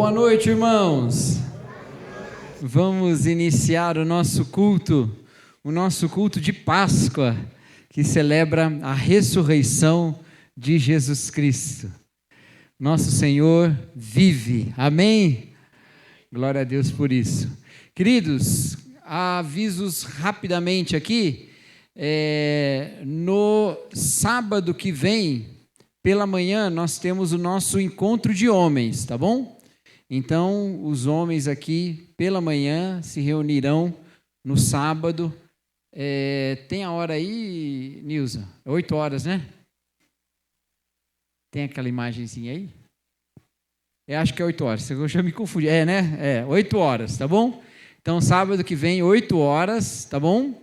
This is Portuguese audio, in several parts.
Boa noite, irmãos. Vamos iniciar o nosso culto de Páscoa, que celebra a ressurreição de Jesus Cristo. Nosso Senhor vive, amém? Glória a Deus por isso. Queridos, avisos rapidamente aqui, no sábado que vem, pela manhã, nós temos o nosso encontro de homens, tá bom? Então, os homens aqui, pela manhã, se reunirão no sábado. Tem a hora aí, Nilza? 8 horas, né? Tem aquela imagenzinha aí? Acho que é 8 horas, eu já me confundi. 8 horas, tá bom? Então, sábado que vem, 8 horas, tá bom?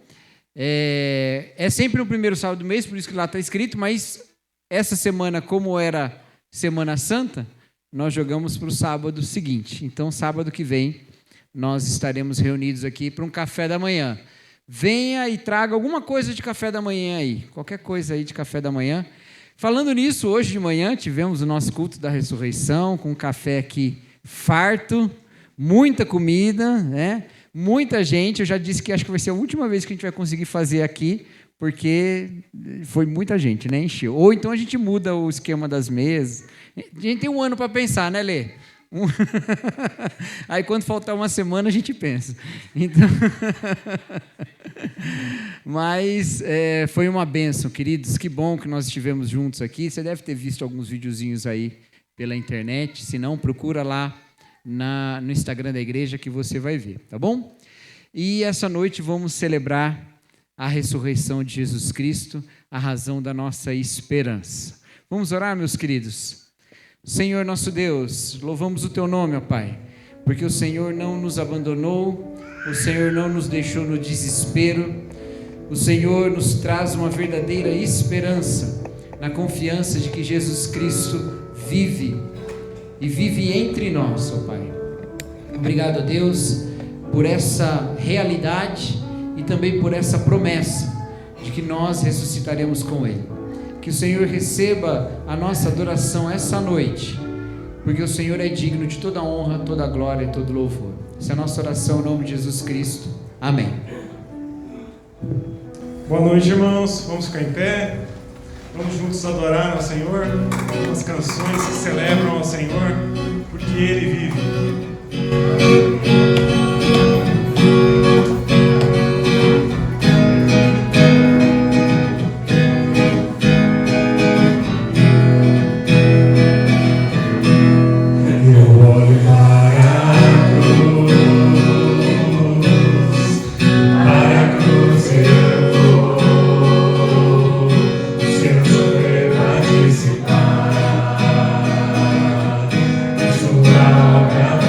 É sempre no primeiro sábado do mês, por isso que lá está escrito, mas essa semana, como era Semana Santa, nós jogamos para o sábado seguinte. Então, sábado que vem, nós estaremos reunidos aqui para um café da manhã. Venha e traga alguma coisa de café da manhã aí, qualquer coisa aí de café da manhã. Falando nisso, hoje de manhã tivemos o nosso culto da ressurreição, com um café aqui farto, muita comida, né? Muita gente. Eu já disse que acho que vai ser a última vez que a gente vai conseguir fazer aqui, porque foi muita gente, né? Encheu. Ou então a gente muda o esquema das mesas. A gente tem um ano para pensar, né, Lê? Aí quando faltar uma semana a gente pensa. Então... Mas foi uma bênção, queridos. Que bom que nós estivemos juntos aqui. Você deve ter visto alguns videozinhos aí pela internet. Se não, procura lá no Instagram da igreja que você vai ver, tá bom? E essa noite vamos celebrar a ressurreição de Jesus Cristo, a razão da nossa esperança. Vamos orar, meus queridos? Senhor nosso Deus, louvamos o Teu nome, ó Pai, porque o Senhor não nos abandonou, o Senhor não nos deixou no desespero, o Senhor nos traz uma verdadeira esperança, na confiança de que Jesus Cristo vive, e vive entre nós, ó Pai. Obrigado, Deus, por essa realidade e também por essa promessa de que nós ressuscitaremos com Ele. Que o Senhor receba a nossa adoração essa noite, porque o Senhor é digno de toda honra, toda glória e todo louvor. Essa é a nossa oração em nome de Jesus Cristo. Amém. Boa noite, irmãos. Vamos ficar em pé. Vamos juntos adorar ao Senhor com as canções que celebram ao Senhor, porque Ele vive. Sua obra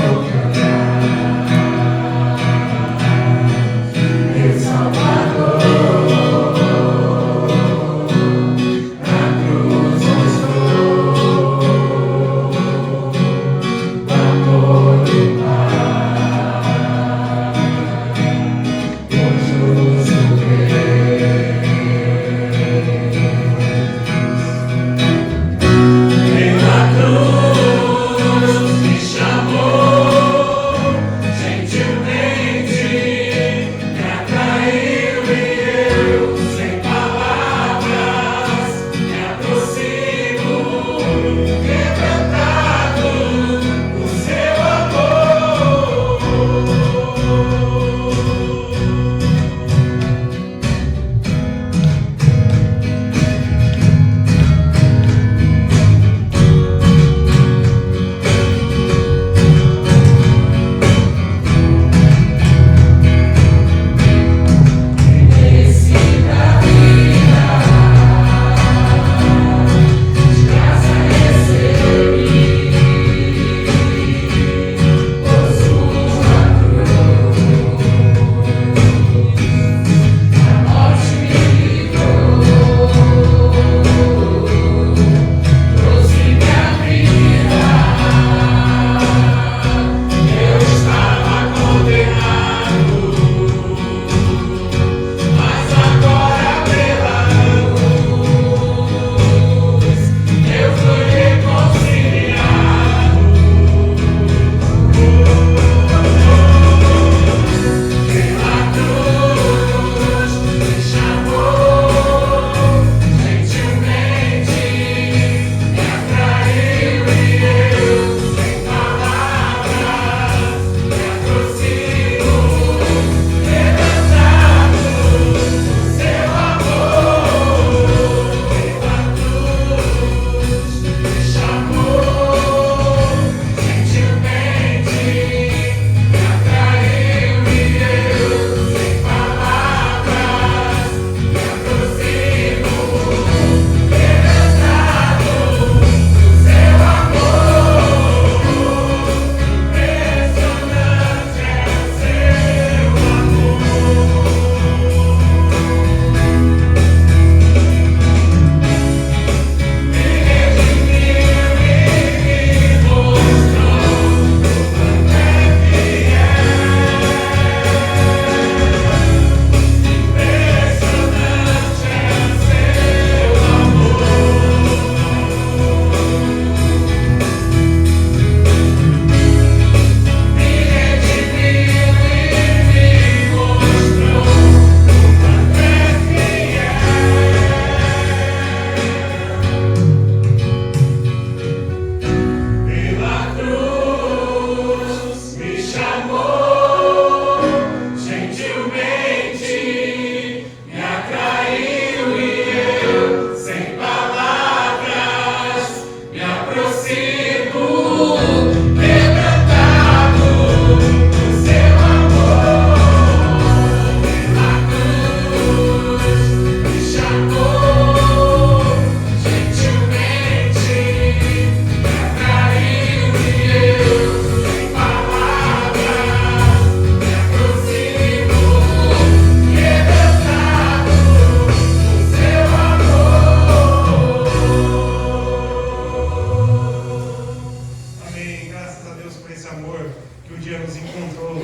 graças a Deus por esse amor que um dia nos encontrou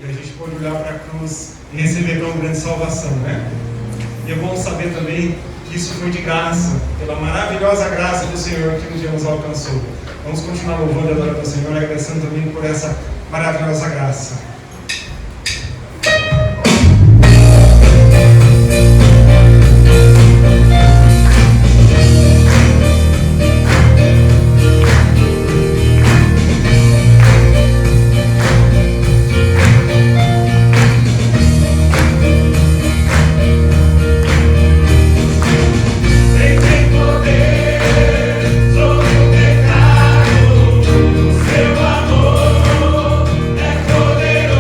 e a gente pôde olhar para a cruz e receber tão grande salvação, né? E é bom saber também que isso foi de graça, pela maravilhosa graça do Senhor que um dia nos alcançou. Vamos continuar louvando e adorando ao Senhor, agradecendo também por essa maravilhosa graça. Seu amor é poderoso.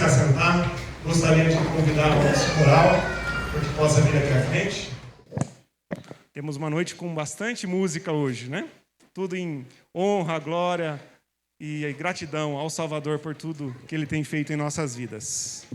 se assentar, gostaria de convidar o nosso coral para que possa vir aqui à frente. Temos uma noite com bastante música hoje, né? Tudo em honra, glória e gratidão ao Salvador por tudo que Ele tem feito em nossas vidas.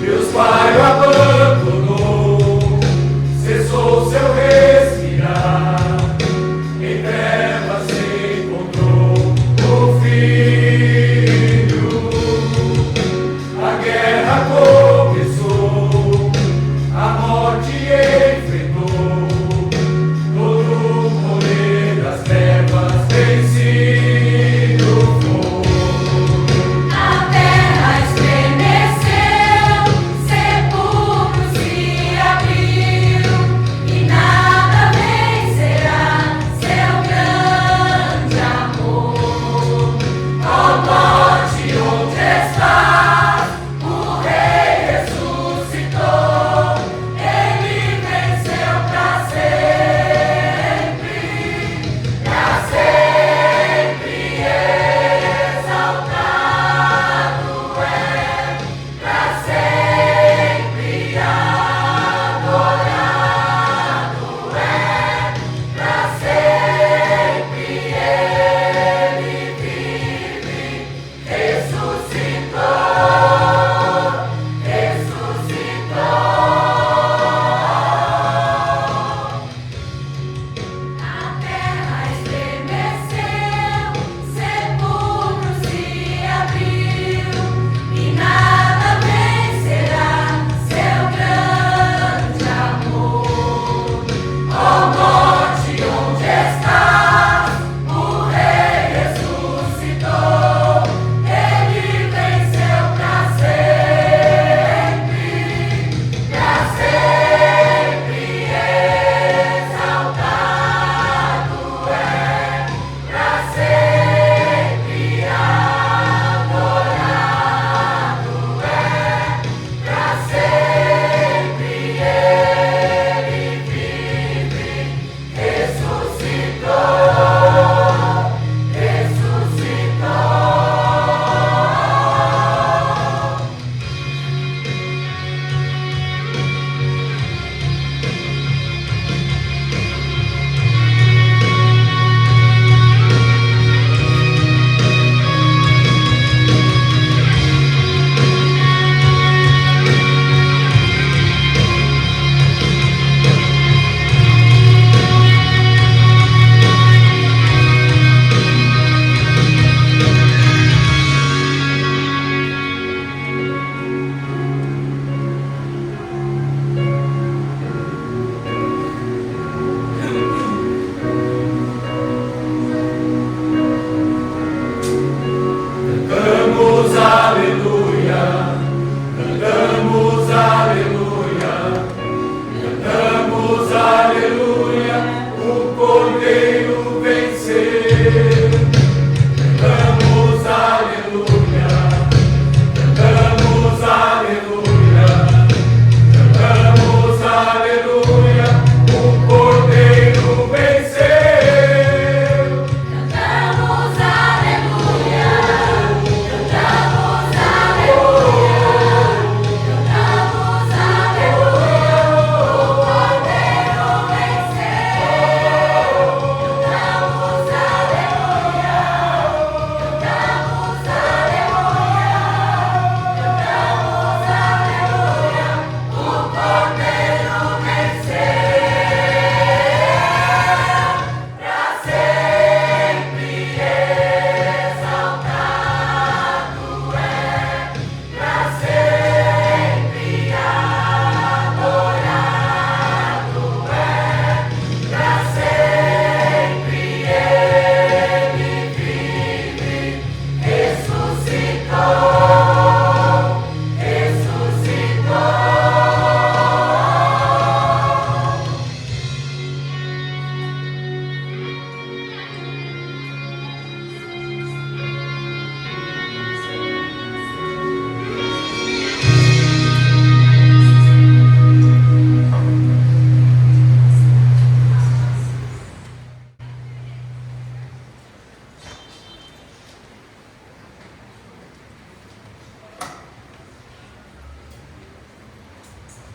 Meu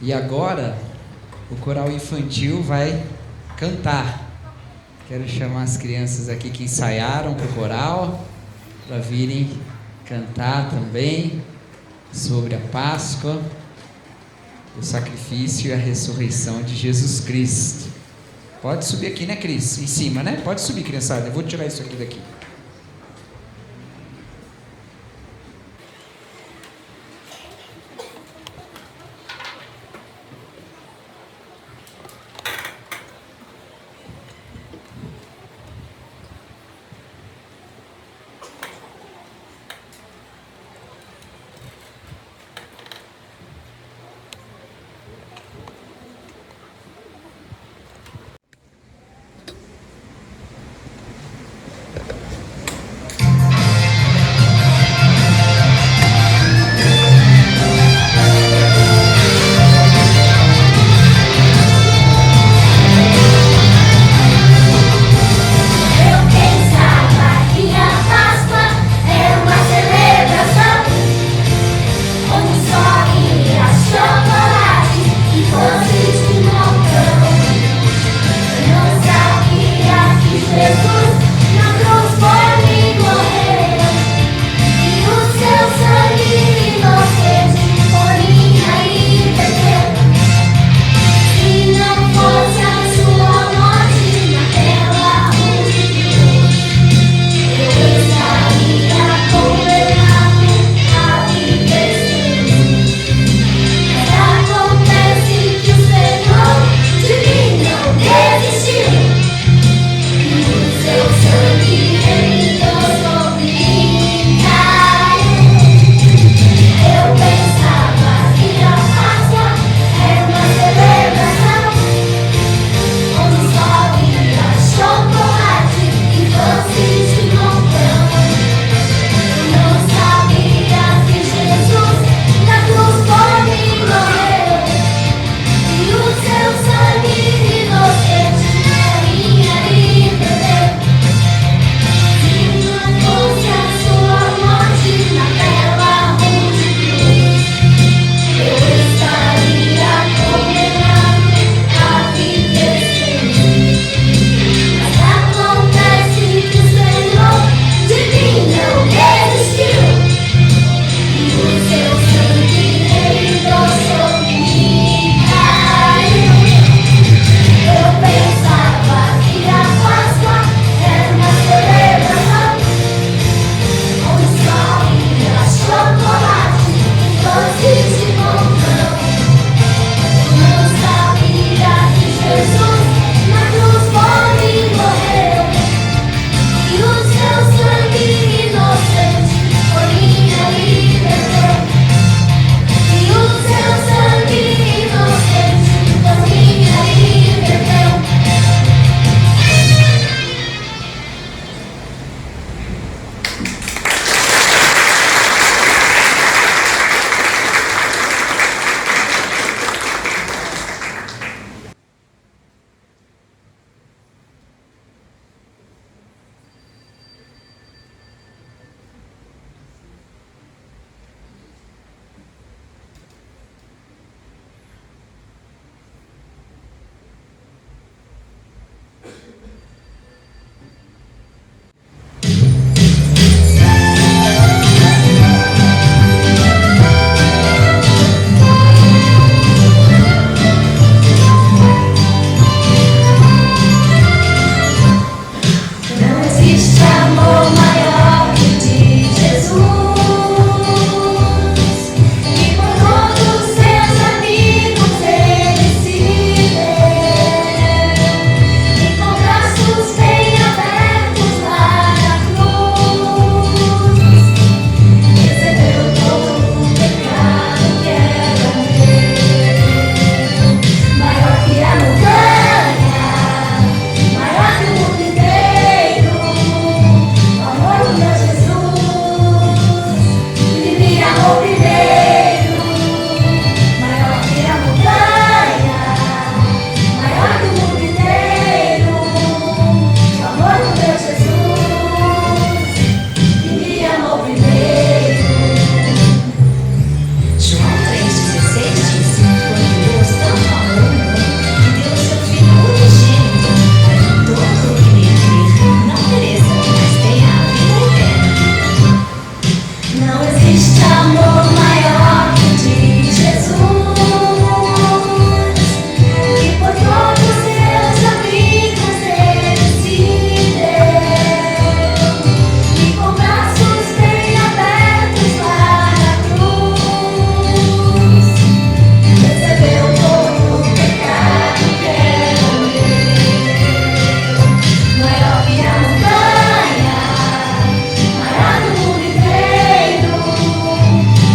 E agora o coral infantil vai cantar. Quero chamar as crianças aqui que ensaiaram para o coral para virem cantar também sobre a Páscoa, o sacrifício e a ressurreição de Jesus Cristo. Pode subir aqui, né, Cris? Em cima, né? Pode subir, criançada. Eu vou tirar isso aqui daqui. Não existe amor maior que o de Jesus, que por todos seus amigos ele se deu, e com braços bem abertos para a cruz, recebeu todo o pecado que era meu, maior que a montanha, maior do mundo inteiro,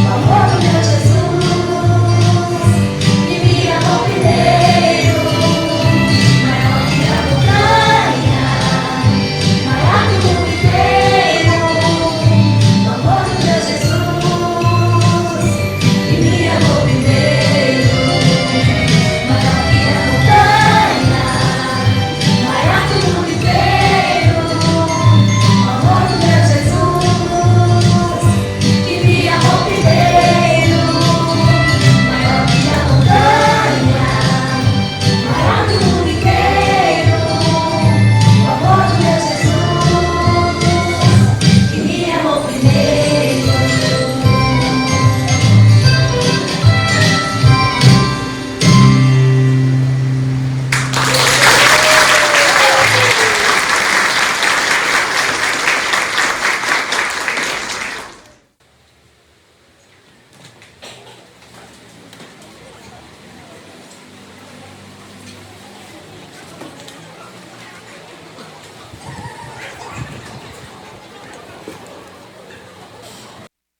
o amor do meu Jesus, que me amou primeiro, maior que a montanha, maior do mundo inteiro, o amor do meu Jesus, que me amou primeiro, maior que a montanha, maior do mundo inteiro, o amor do meu Jesus, que me amou primeiro, maior que a montanha, maior do mundo inteiro, o amor do meu Jesus, que me amou primeiro.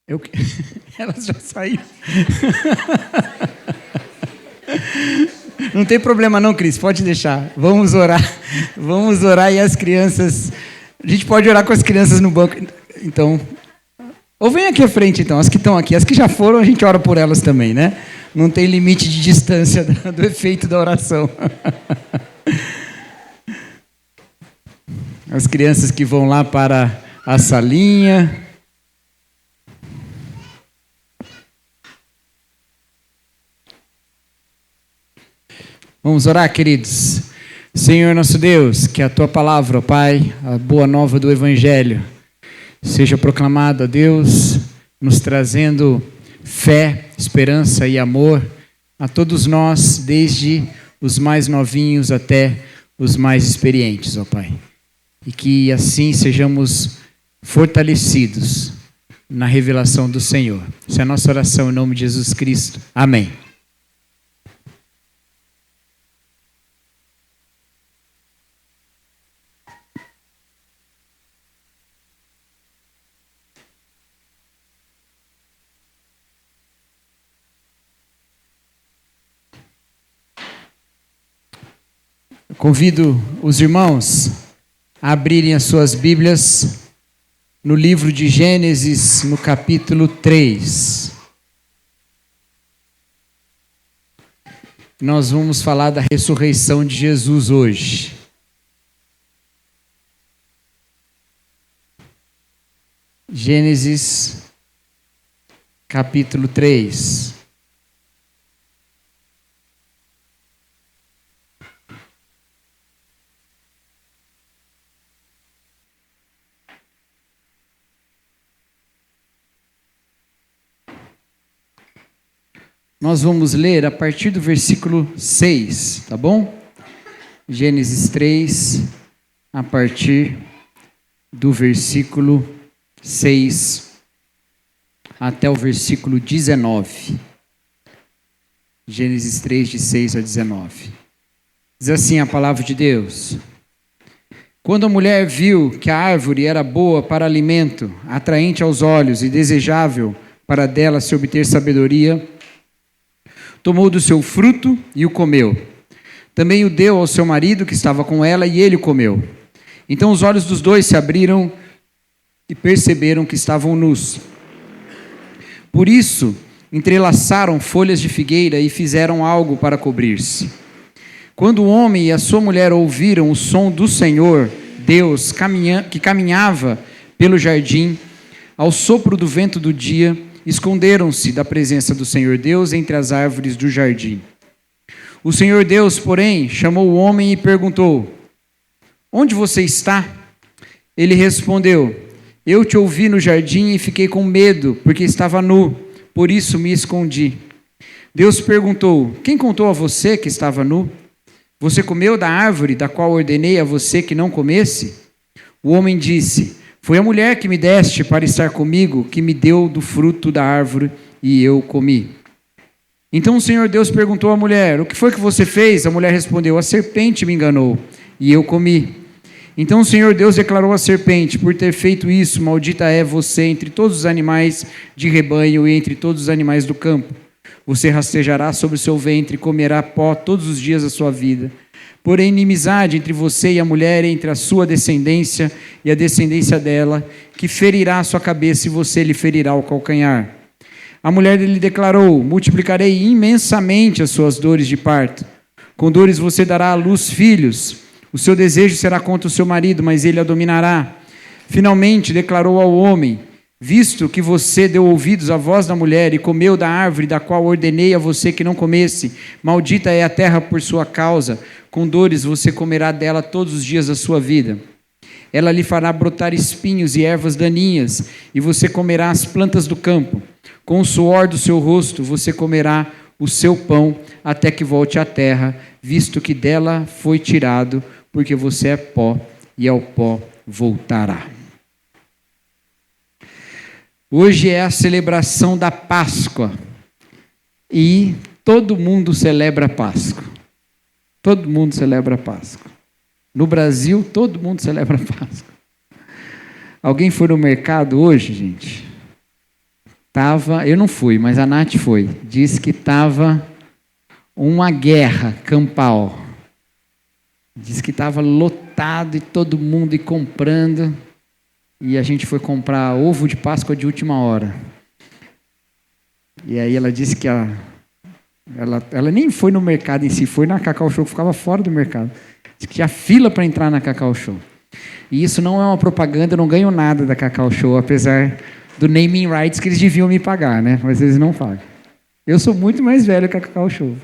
Eu... Elas já saíram. Não tem problema não, Cris, pode deixar. Vamos orar. Vamos orar e as crianças... A gente pode orar com as crianças no banco. Então... Ou vem aqui à frente, então. As que estão aqui. As que já foram, a gente ora por elas também, né? Não tem limite de distância do efeito da oração. As crianças que vão lá para a salinha... Vamos orar, queridos. Senhor nosso Deus, que a Tua palavra, ó Pai, a boa nova do Evangelho, seja proclamada, Deus, nos trazendo fé, esperança e amor a todos nós, desde os mais novinhos até os mais experientes, ó Pai. E que assim sejamos fortalecidos na revelação do Senhor. Essa é a nossa oração em nome de Jesus Cristo. Amém. Convido os irmãos a abrirem as suas Bíblias no livro de Gênesis, no capítulo 3. Nós vamos falar da ressurreição de Jesus hoje. Gênesis, capítulo 3. Nós vamos ler a partir do versículo 6, tá bom? Gênesis 3, a partir do versículo 6 até o versículo 19. Gênesis 3, de 6 a 19. Diz assim a palavra de Deus: Quando a mulher viu que a árvore era boa para alimento, atraente aos olhos e desejável para dela se obter sabedoria, tomou do seu fruto e o comeu. Também o deu ao seu marido que estava com ela e ele o comeu. Então os olhos dos dois se abriram e perceberam que estavam nus. Por isso, entrelaçaram folhas de figueira e fizeram algo para cobrir-se. Quando o homem e a sua mulher ouviram o som do Senhor, Deus, que caminhava pelo jardim, ao sopro do vento do dia, esconderam-se da presença do Senhor Deus entre as árvores do jardim. O Senhor Deus, porém, chamou o homem e perguntou: Onde você está? Ele respondeu: Eu te ouvi no jardim e fiquei com medo, porque estava nu, por isso me escondi. Deus perguntou: quem contou a você que estava nu? Você comeu da árvore da qual ordenei a você que não comesse? O homem disse: foi a mulher que me deste para estar comigo, que me deu do fruto da árvore e eu comi. Então o Senhor Deus perguntou à mulher: o que foi que você fez? A mulher respondeu: a serpente me enganou e eu comi. Então o Senhor Deus declarou à serpente: por ter feito isso, maldita é você entre todos os animais de rebanho e entre todos os animais do campo. Você rastejará sobre o seu ventre e comerá pó todos os dias da sua vida. Porém, inimizade entre você e a mulher, entre a sua descendência e a descendência dela, que ferirá a sua cabeça e você lhe ferirá o calcanhar. A mulher lhe declarou: multiplicarei imensamente as suas dores de parto. Com dores você dará à luz filhos. O seu desejo será contra o seu marido, mas ele a dominará. Finalmente declarou ao homem: visto que você deu ouvidos à voz da mulher e comeu da árvore da qual ordenei a você que não comesse, maldita é a terra por sua causa, com dores você comerá dela todos os dias da sua vida. Ela lhe fará brotar espinhos e ervas daninhas, e você comerá as plantas do campo. Com o suor do seu rosto você comerá o seu pão, até que volte à terra, visto que dela foi tirado, porque você é pó, e ao pó voltará. Hoje é a celebração da Páscoa, e todo mundo celebra a Páscoa. Todo mundo celebra a Páscoa. No Brasil, todo mundo celebra a Páscoa. Alguém foi no mercado hoje, gente? Eu não fui, mas a Nath foi. Disse que estava uma guerra campal. Diz que estava lotado e todo mundo comprando. E a gente foi comprar ovo de Páscoa de última hora. E aí ela disse que ela nem foi no mercado em si, foi na Cacau Show, ficava fora do mercado. Disse que tinha fila para entrar na Cacau Show. E isso não é uma propaganda, eu não ganho nada da Cacau Show, apesar do naming rights que eles deviam me pagar, né? Mas eles não pagam. Eu sou muito mais velho que a Cacau Show.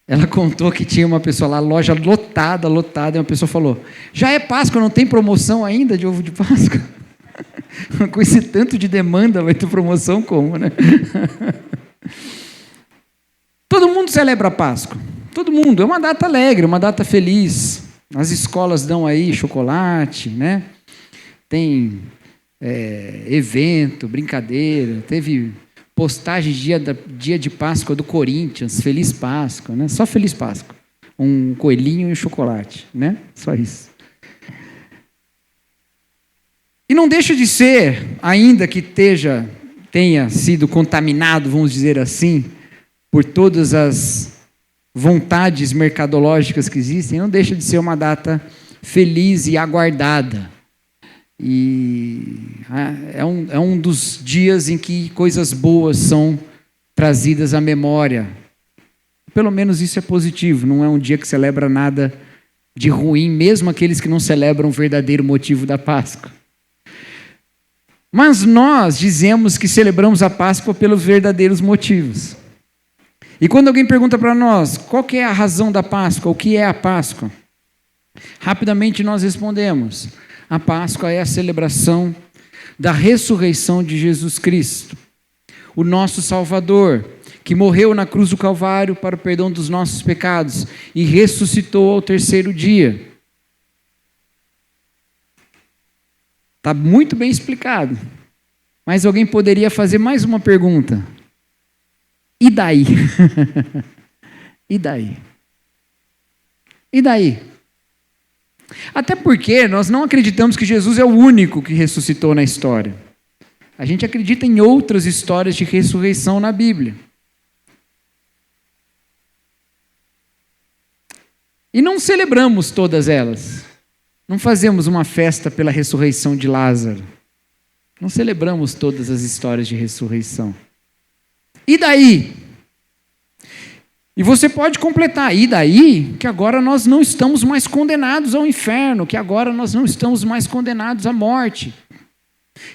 Ela contou que tinha uma pessoa lá, loja lotada, e uma pessoa falou: já é Páscoa, não tem promoção ainda de ovo de Páscoa? Com esse tanto de demanda, vai ter promoção como, né? Todo mundo celebra a Páscoa. Todo mundo. É uma data alegre, uma data feliz. As escolas dão aí chocolate, né? Tem evento, brincadeira. Teve postagem dia de Páscoa do Corinthians, Feliz Páscoa, né? Só Feliz Páscoa. Um coelhinho e um chocolate, né? Só isso. E não deixa de ser, ainda que tenha sido contaminado, vamos dizer assim, por todas as vontades mercadológicas que existem, não deixa de ser uma data feliz e aguardada. E é um dos dias em que coisas boas são trazidas à memória. Pelo menos isso é positivo, não é um dia que celebra nada de ruim, mesmo aqueles que não celebram o verdadeiro motivo da Páscoa. Mas nós dizemos que celebramos a Páscoa pelos verdadeiros motivos. E quando alguém pergunta para nós, qual que é a razão da Páscoa, o que é a Páscoa? Rapidamente nós respondemos: a Páscoa é a celebração da ressurreição de Jesus Cristo, o nosso Salvador, que morreu na cruz do Calvário para o perdão dos nossos pecados e ressuscitou ao terceiro dia. Está muito bem explicado. Mas alguém poderia fazer mais uma pergunta. E daí? E daí? E daí? Até porque nós não acreditamos que Jesus é o único que ressuscitou na história. A gente acredita em outras histórias de ressurreição na Bíblia. E não celebramos todas elas. Não fazemos uma festa pela ressurreição de Lázaro. Não celebramos todas as histórias de ressurreição. E daí? E você pode completar. E daí? Que agora nós não estamos mais condenados ao inferno. Que agora nós não estamos mais condenados à morte.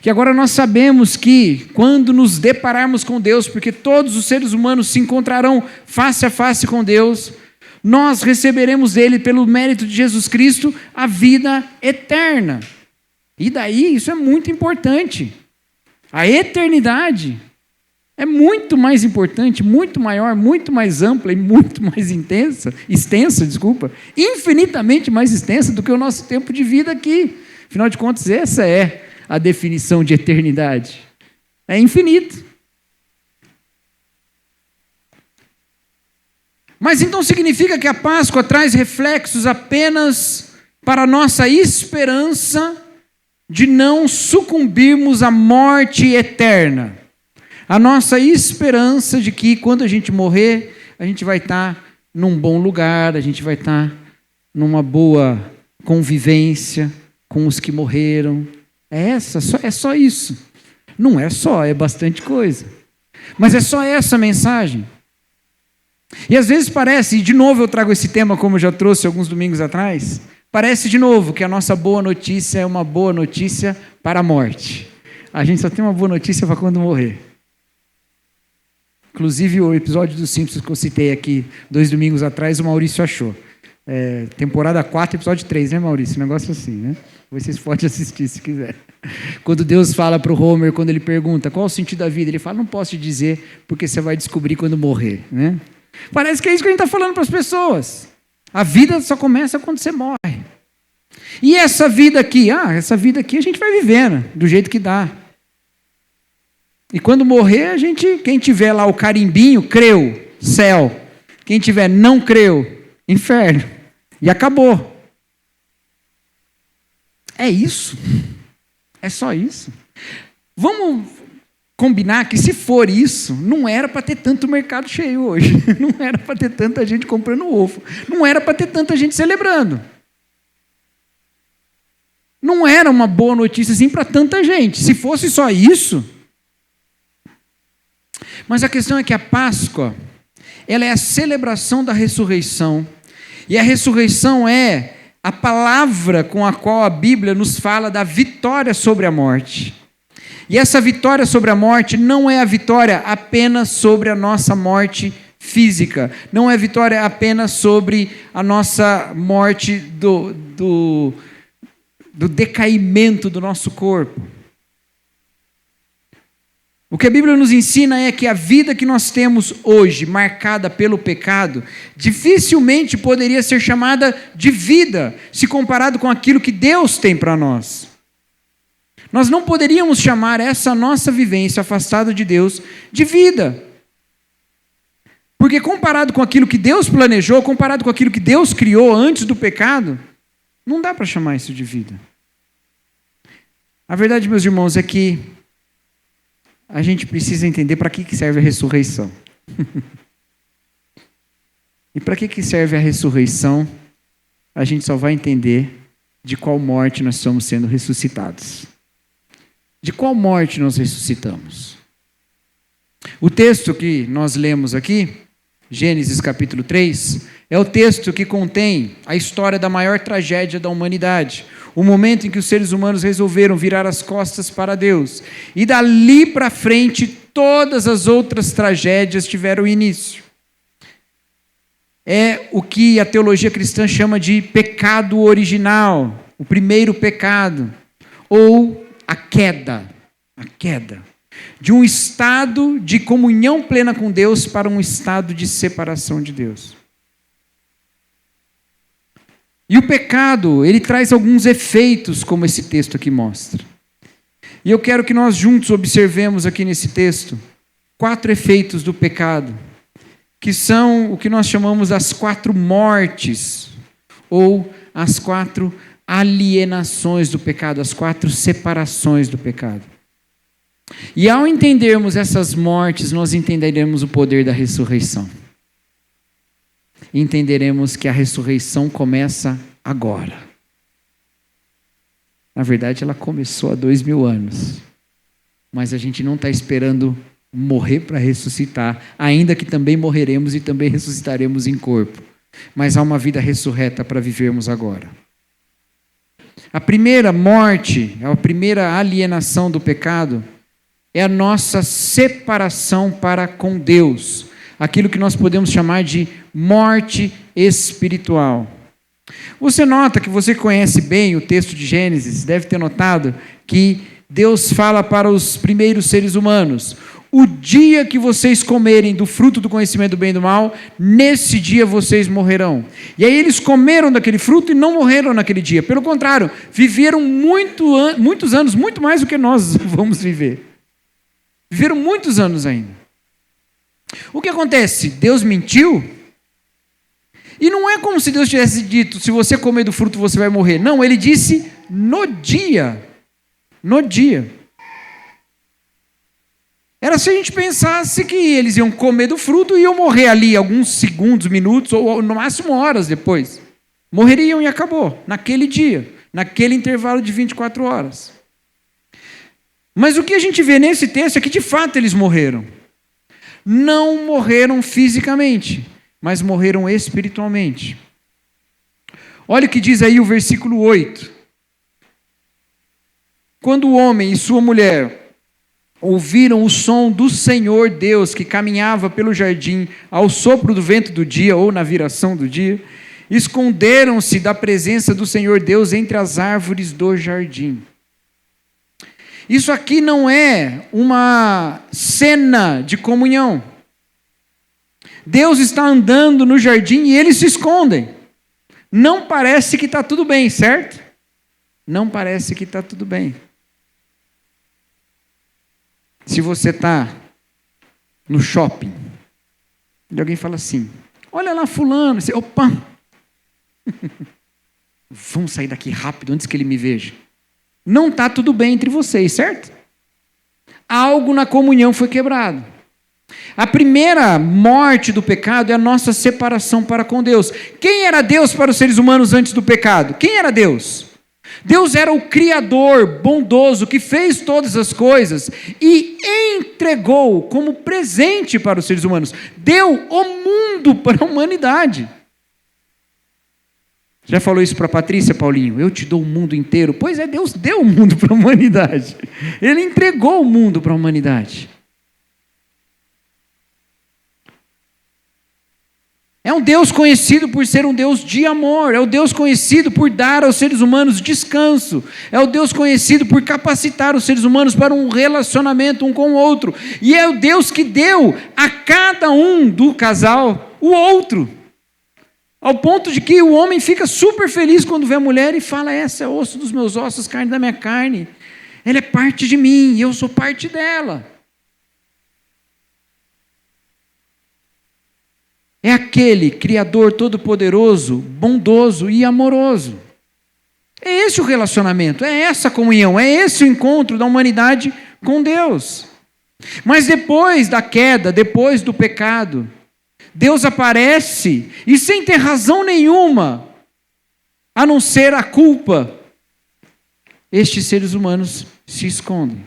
Que agora nós sabemos que quando nos depararmos com Deus, porque todos os seres humanos se encontrarão face a face com Deus, nós receberemos dele, pelo mérito de Jesus Cristo, a vida eterna. E daí, isso é muito importante. A eternidade é muito mais importante, muito maior, muito mais ampla e muito mais extensa, infinitamente mais extensa do que o nosso tempo de vida aqui. Afinal de contas, essa é a definição de eternidade. É infinito. Mas então significa que a Páscoa traz reflexos apenas para a nossa esperança de não sucumbirmos à morte eterna. A nossa esperança de que quando a gente morrer, a gente vai estar num bom lugar, a gente vai estar numa boa convivência com os que morreram. É só isso. Não é só, é bastante coisa. Mas é só essa mensagem. E às vezes parece, e de novo eu trago esse tema como eu já trouxe alguns domingos atrás, parece de novo que a nossa boa notícia é uma boa notícia para a morte. A gente só tem uma boa notícia para quando morrer. Inclusive o episódio dos Simpsons que eu citei aqui 2 domingos atrás, o Maurício achou. Temporada 4, episódio 3, né, Maurício? Um negócio assim, né? Vocês podem assistir se quiser. Quando Deus fala para o Homer, quando ele pergunta qual o sentido da vida, ele fala, não posso te dizer, porque você vai descobrir quando morrer, né? Parece que é isso que a gente está falando para as pessoas. A vida só começa quando você morre. E essa vida aqui? Essa vida aqui a gente vai vivendo do jeito que dá. E quando morrer, quem tiver lá o carimbinho, creu, céu. Quem tiver não creu, inferno. E acabou. É isso. É só isso. Vamos combinar que se for isso, não era para ter tanto mercado cheio hoje. Não era para ter tanta gente comprando ovo. Não era para ter tanta gente celebrando. Não era uma boa notícia assim para tanta gente. Se fosse só isso. Mas a questão é que a Páscoa, ela é a celebração da ressurreição. E a ressurreição é a palavra com a qual a Bíblia nos fala da vitória sobre a morte. E essa vitória sobre a morte não é a vitória apenas sobre a nossa morte física. Não é a vitória apenas sobre a nossa morte do decaimento do nosso corpo. O que a Bíblia nos ensina é que a vida que nós temos hoje, marcada pelo pecado, dificilmente poderia ser chamada de vida, se comparado com aquilo que Deus tem para nós. Nós não poderíamos chamar essa nossa vivência afastada de Deus de vida. Porque comparado com aquilo que Deus planejou, comparado com aquilo que Deus criou antes do pecado, não dá para chamar isso de vida. A verdade, meus irmãos, é que a gente precisa entender para que serve a ressurreição. E para que serve a ressurreição, a gente só vai entender de qual morte nós estamos sendo ressuscitados. De qual morte nós ressuscitamos? O texto que nós lemos aqui, Gênesis capítulo 3, é o texto que contém a história da maior tragédia da humanidade. O momento em que os seres humanos resolveram virar as costas para Deus. E dali para frente, todas as outras tragédias tiveram início. É o que a teologia cristã chama de pecado original, o primeiro pecado, ou a queda de um estado de comunhão plena com Deus para um estado de separação de Deus. E o pecado, ele traz alguns efeitos, como esse texto aqui mostra. E eu quero que nós juntos observemos aqui nesse texto 4 efeitos do pecado, que são o que nós chamamos as 4 mortes, ou as 4 alienações do pecado, as 4 separações do pecado. E ao entendermos essas mortes, nós entenderemos o poder da ressurreição. Entenderemos que a ressurreição começa agora. Na verdade, ela começou há 2000 anos. Mas a gente não está esperando morrer para ressuscitar, ainda que também morreremos e também ressuscitaremos em corpo. Mas há uma vida ressurreta para vivermos agora. A primeira morte, a primeira alienação do pecado, é a nossa separação para com Deus. aquilo que nós podemos chamar de morte espiritual. Você nota que você conhece bem o texto de Gênesis, deve ter notado que Deus fala para os primeiros seres humanos: o dia que vocês comerem do fruto do conhecimento do bem e do mal, nesse dia vocês morrerão. E aí eles comeram daquele fruto e não morreram naquele dia. Pelo contrário, viveram muitos anos, muito mais do que nós vamos viver. Viveram muitos anos ainda. O que acontece? Deus mentiu? E não é como se Deus tivesse dito: se você comer do fruto você vai morrer. Não, ele disse no dia. No dia. Era se a gente pensasse que eles iam comer do fruto e iam morrer ali alguns segundos, minutos, ou no máximo horas depois. Morreriam e acabou, naquele dia, naquele intervalo de 24 horas. Mas o que a gente vê nesse texto é que de fato eles morreram. Não morreram fisicamente, mas morreram espiritualmente. Olha o que diz aí o versículo 8. Quando o homem e sua mulher ouviram o som do Senhor Deus que caminhava pelo jardim ao sopro do vento do dia ou na viração do dia, esconderam-se da presença do Senhor Deus entre as árvores do jardim. Isso aqui não é uma cena de comunhão. Deus está andando no jardim e eles se escondem. Não parece que está tudo bem, certo? Não parece que está tudo bem. Se você está no shopping e alguém fala assim: olha lá fulano, você, opa, vamos sair daqui rápido antes que ele me veja. Não está tudo bem entre vocês, certo? Algo na comunhão foi quebrado. A primeira morte do pecado é a nossa separação para com Deus. Quem era Deus para os seres humanos antes do pecado? Quem era Deus? Deus era o Criador bondoso que fez todas as coisas e entregou como presente para os seres humanos. Deu o mundo para a humanidade. Já falou isso para a Patrícia, Paulinho? Eu te dou o mundo inteiro. Pois é, Deus deu o mundo para a humanidade. Ele entregou o mundo para a humanidade. É um Deus conhecido por ser um Deus de amor, é o Deus conhecido por dar aos seres humanos descanso, é o Deus conhecido por capacitar os seres humanos para um relacionamento um com o outro, e é o Deus que deu a cada um do casal o outro, ao ponto de que o homem fica super feliz quando vê a mulher e fala: essa é osso dos meus ossos, carne da minha carne, ela é parte de mim e eu sou parte dela. É aquele Criador todo-poderoso, bondoso e amoroso. É esse o relacionamento, é essa a comunhão, é esse o encontro da humanidade com Deus. Mas depois da queda, depois do pecado, Deus aparece e sem ter razão nenhuma, a não ser a culpa, estes seres humanos se escondem,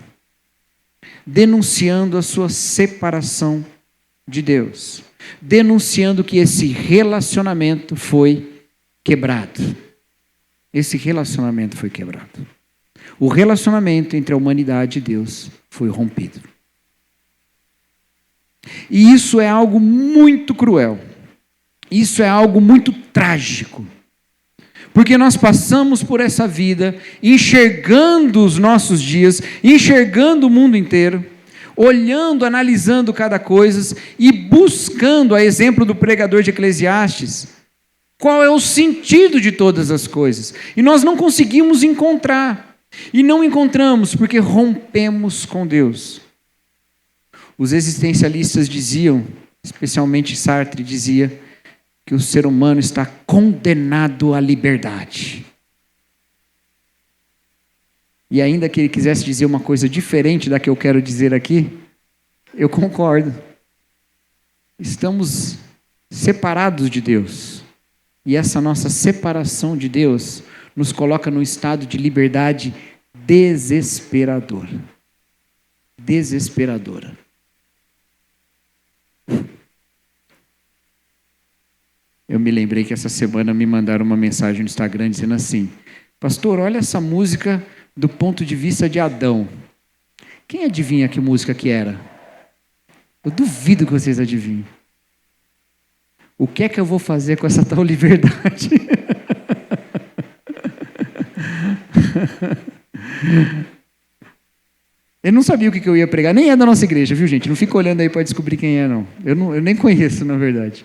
denunciando a sua separação de Deus. Denunciando que esse relacionamento foi quebrado. Esse relacionamento foi quebrado. O relacionamento entre a humanidade e Deus foi rompido. E isso é algo muito cruel. Isso é algo muito trágico. Porque nós passamos por essa vida enxergando os nossos dias, enxergando o mundo inteiro, olhando, analisando cada coisa e buscando, a exemplo do pregador de Eclesiastes, qual é o sentido de todas as coisas. E nós não conseguimos encontrar. E não encontramos porque rompemos com Deus. Os existencialistas diziam, especialmente Sartre dizia, que o ser humano está condenado à liberdade. E ainda que ele quisesse dizer uma coisa diferente da que eu quero dizer aqui, eu concordo. Estamos separados de Deus. E essa nossa separação de Deus nos coloca num estado de liberdade desesperadora. Desesperadora. Eu me lembrei que essa semana me mandaram uma mensagem no Instagram dizendo assim: pastor, olha essa música do ponto de vista de Adão. Quem adivinha que música que era? Eu duvido que vocês adivinhem. O que é que eu vou fazer com essa tal liberdade? Eu não sabia o que eu ia pregar, nem é da nossa igreja, viu, gente? Não fica olhando aí para descobrir quem é, não. Eu nem conheço, na verdade.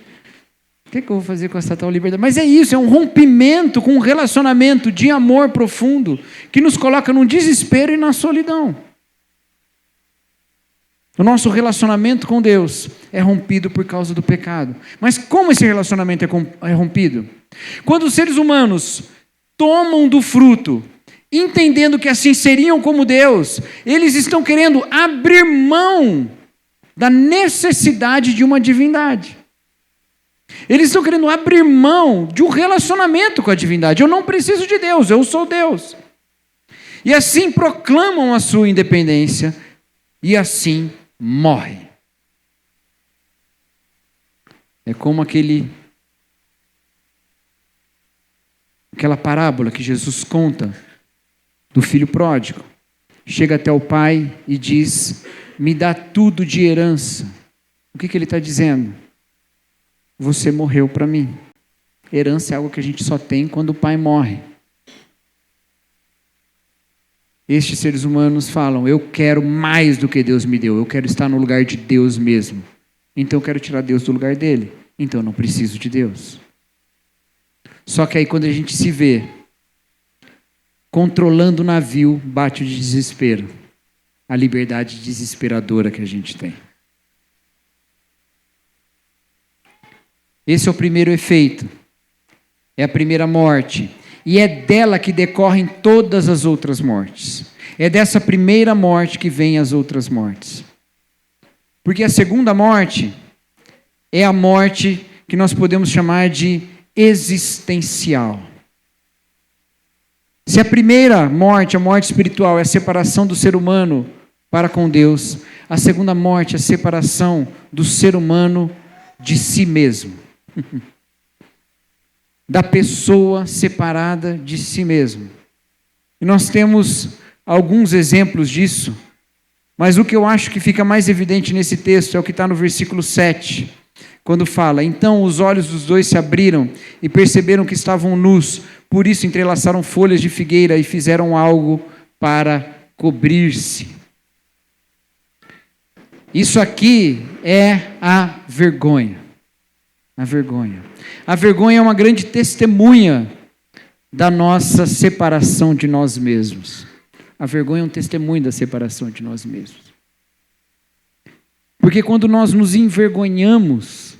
O que é que eu vou fazer com essa tal liberdade? Mas é isso, é um rompimento com um relacionamento de amor profundo que nos coloca no desespero e na solidão. O nosso relacionamento com Deus é rompido por causa do pecado. Mas como esse relacionamento é rompido? Quando os seres humanos tomam do fruto, entendendo que assim seriam como Deus, eles estão querendo abrir mão da necessidade de uma divindade. Eles estão querendo abrir mão de um relacionamento com a divindade. Eu não preciso de Deus, eu sou Deus. E assim proclamam a sua independência e assim morrem. É como aquela parábola que Jesus conta do filho pródigo. Chega até o pai e diz: me dá tudo de herança. O que ele está dizendo? Você morreu para mim. Herança é algo que a gente só tem quando o pai morre. Estes seres humanos falam: eu quero mais do que Deus me deu, eu quero estar no lugar de Deus mesmo. Então eu quero tirar Deus do lugar dele. Então eu não preciso de Deus. Só que aí quando a gente se vê controlando o navio, bate o desespero. A liberdade desesperadora que a gente tem. Esse é o primeiro efeito. É a primeira morte. E é dela que decorrem todas as outras mortes. É dessa primeira morte que vêm as outras mortes. Porque a segunda morte é a morte que nós podemos chamar de existencial. Se a primeira morte, a morte espiritual, é a separação do ser humano para com Deus, a segunda morte é a separação do ser humano de si mesmo. Da pessoa separada de si mesmo. E nós temos alguns exemplos disso, mas o que eu acho que fica mais evidente nesse texto é o que está no versículo 7, quando fala: então os olhos dos dois se abriram e perceberam que estavam nus, por isso entrelaçaram folhas de figueira e fizeram algo para cobrir-se. Isso aqui é a vergonha. A vergonha. A vergonha é uma grande testemunha da nossa separação de nós mesmos. A vergonha é um testemunho da separação de nós mesmos. Porque quando nós nos envergonhamos,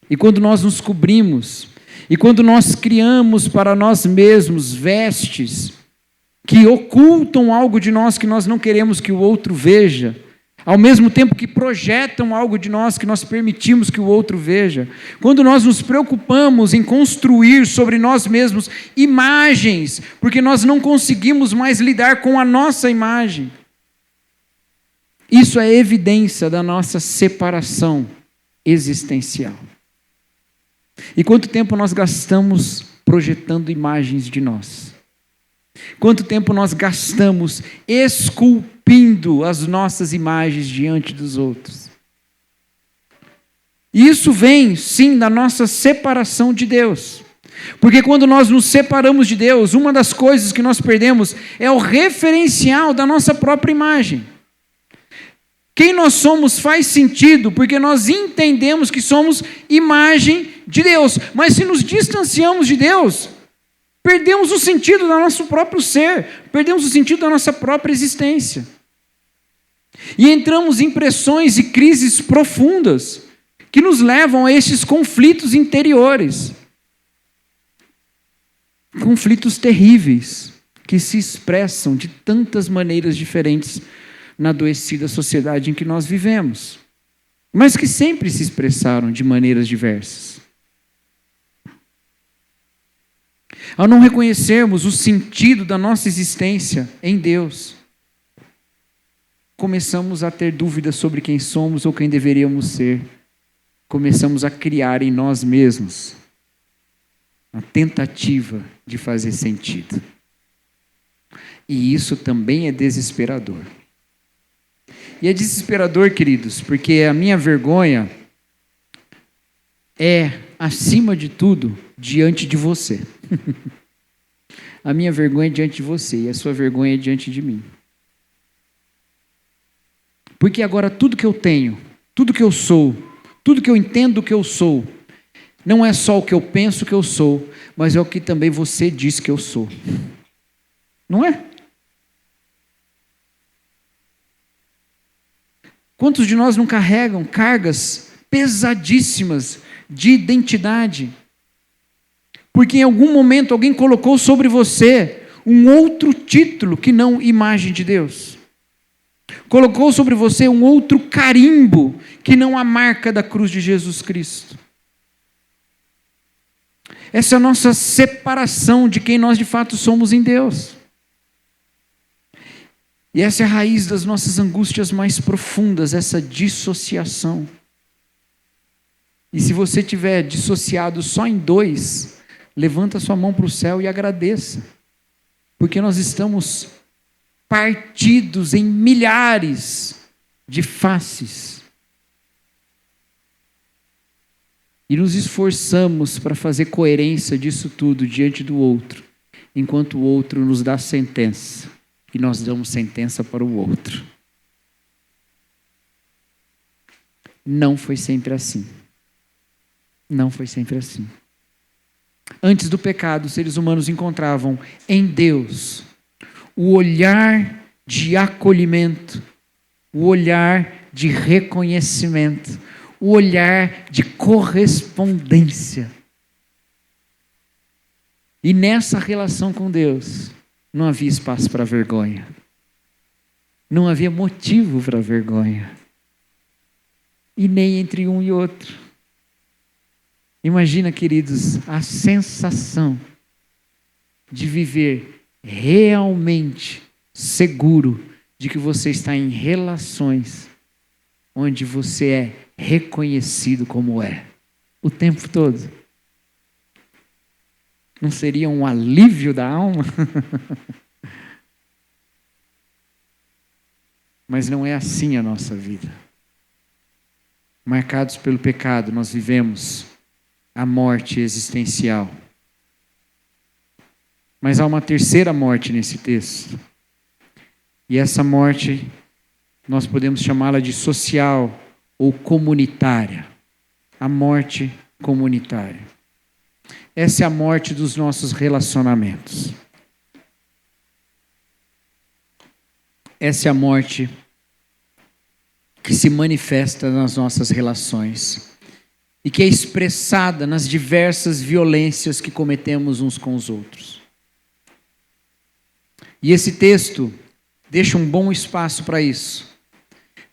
e quando nós nos cobrimos, e quando nós criamos para nós mesmos vestes que ocultam algo de nós que nós não queremos que o outro veja, ao mesmo tempo que projetam algo de nós que nós permitimos que o outro veja, quando nós nos preocupamos em construir sobre nós mesmos imagens, porque nós não conseguimos mais lidar com a nossa imagem, isso é evidência da nossa separação existencial. E quanto tempo nós gastamos projetando imagens de nós? Quanto tempo nós gastamos esculpindo as nossas imagens diante dos outros? Isso vem, sim, da nossa separação de Deus. Porque quando nós nos separamos de Deus, uma das coisas que nós perdemos é o referencial da nossa própria imagem. Quem nós somos faz sentido, porque nós entendemos que somos imagem de Deus. Mas se nos distanciamos de Deus, perdemos o sentido do nosso próprio ser, perdemos o sentido da nossa própria existência. E entramos em pressões e crises profundas, que nos levam a estes conflitos interiores. Conflitos terríveis, que se expressam de tantas maneiras diferentes na adoecida sociedade em que nós vivemos, mas que sempre se expressaram de maneiras diversas. Ao não reconhecermos o sentido da nossa existência em Deus, começamos a ter dúvidas sobre quem somos ou quem deveríamos ser. Começamos a criar em nós mesmos a tentativa de fazer sentido. E isso também é desesperador. E é desesperador, queridos, porque a minha vergonha, é, acima de tudo, diante de você. A minha vergonha é diante de você e a sua vergonha é diante de mim. Porque agora tudo que eu tenho, tudo que eu sou, tudo que eu entendo que eu sou, não é só o que eu penso que eu sou, mas é o que também você diz que eu sou. Não é? Quantos de nós não carregam cargas pesadíssimas de identidade? Porque em algum momento alguém colocou sobre você um outro título que não imagem de Deus. Colocou sobre você um outro carimbo que não a marca da cruz de Jesus Cristo. Essa é a nossa separação de quem nós de fato somos em Deus. E essa é a raiz das nossas angústias mais profundas, essa dissociação. E se você estiver dissociado só em dois, levanta sua mão para o céu e agradeça. Porque nós estamos partidos em milhares de faces. E nos esforçamos para fazer coerência disso tudo diante do outro, enquanto o outro nos dá sentença. E nós damos sentença para o outro. Não foi sempre assim. Não foi sempre assim. Antes do pecado, os seres humanos encontravam em Deus o olhar de acolhimento, o olhar de reconhecimento, o olhar de correspondência. E nessa relação com Deus, não havia espaço para vergonha. Não havia motivo para vergonha. E nem entre um e outro. Imagina, queridos, a sensação de viver realmente seguro de que você está em relações onde você é reconhecido como é, o tempo todo. Não seria um alívio da alma? Mas não é assim a nossa vida. Marcados pelo pecado, nós vivemos a morte existencial. Mas há uma terceira morte nesse texto. E essa morte, nós podemos chamá-la de social ou comunitária. A morte comunitária. Essa é a morte dos nossos relacionamentos. Essa é a morte que se manifesta nas nossas relações e que é expressada nas diversas violências que cometemos uns com os outros. E esse texto deixa um bom espaço para isso.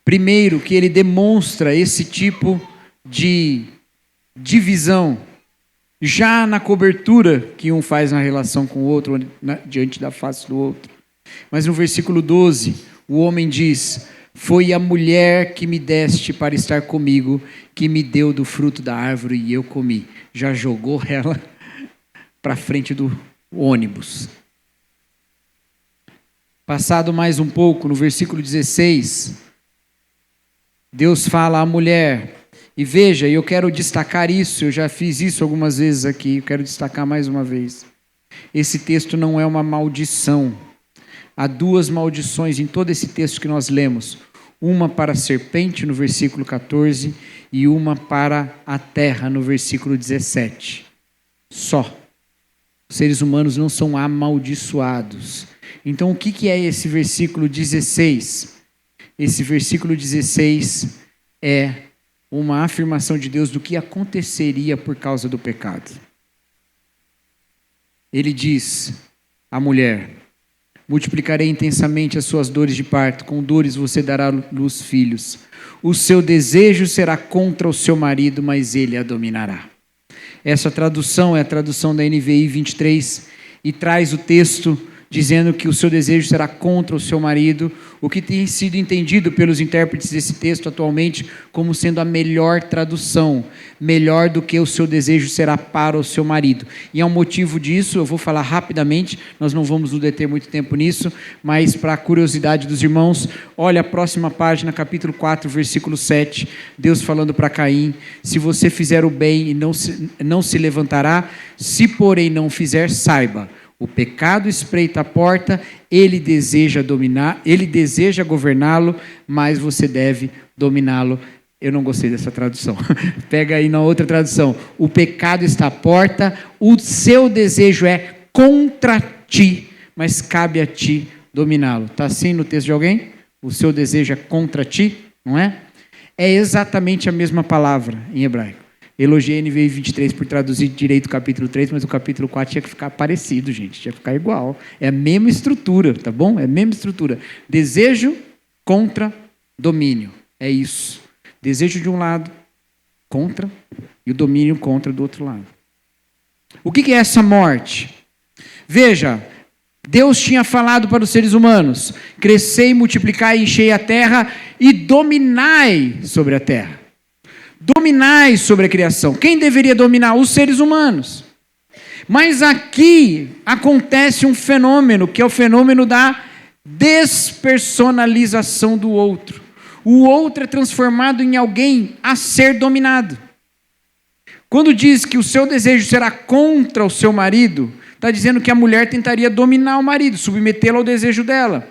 Primeiro, que ele demonstra esse tipo de divisão já na cobertura que um faz na relação com o outro, diante da face do outro. Mas no versículo 12, o homem diz: foi a mulher que me deste para estar comigo, que me deu do fruto da árvore e eu comi. Já jogou ela para frente do ônibus. Passado mais um pouco, no versículo 16, Deus fala à mulher. E veja, eu quero destacar isso, eu já fiz isso algumas vezes aqui, eu quero destacar mais uma vez. Esse texto não é uma maldição. Há duas maldições em todo esse texto que nós lemos. Uma para a serpente, no versículo 14, e uma para a terra, no versículo 17. Só. Os seres humanos não são amaldiçoados. Então, o que é esse versículo 16? Esse versículo 16 é uma afirmação de Deus do que aconteceria por causa do pecado. Ele diz à mulher: multiplicarei intensamente as suas dores de parto, com dores você dará à luz filhos. O seu desejo será contra o seu marido, mas ele a dominará. Essa tradução é a tradução da NVI 23 e traz o texto dizendo que o seu desejo será contra o seu marido, o que tem sido entendido pelos intérpretes desse texto atualmente como sendo a melhor tradução, melhor do que o seu desejo será para o seu marido. E é um motivo disso, eu vou falar rapidamente, nós não vamos nos deter muito tempo nisso, mas para a curiosidade dos irmãos, olha a próxima página, capítulo 4, versículo 7, Deus falando para Caim: se você fizer o bem e não se levantará, se porém não fizer, saiba, o pecado espreita a porta, ele deseja governá-lo, mas você deve dominá-lo. Eu não gostei dessa tradução. Pega aí na outra tradução. O pecado está à porta, o seu desejo é contra ti, mas cabe a ti dominá-lo. Está assim no texto de alguém? O seu desejo é contra ti, não é? É exatamente a mesma palavra em hebraico. Elogiei a NVI 23 por traduzir direito o capítulo 3, mas o capítulo 4 tinha que ficar parecido, gente. Tinha que ficar igual. É a mesma estrutura, tá bom? É a mesma estrutura. Desejo contra domínio. É isso. Desejo de um lado, contra, e o domínio contra do outro lado. O que é essa morte? Veja, Deus tinha falado para os seres humanos: crescei, multiplicai, enchei a terra e dominai sobre a terra. Dominai sobre a criação. Quem deveria dominar? Os seres humanos. Mas aqui acontece um fenômeno, que é o fenômeno da despersonalização do outro. O outro é transformado em alguém a ser dominado. Quando diz que o seu desejo será contra o seu marido, está dizendo que a mulher tentaria dominar o marido, submetê-lo ao desejo dela.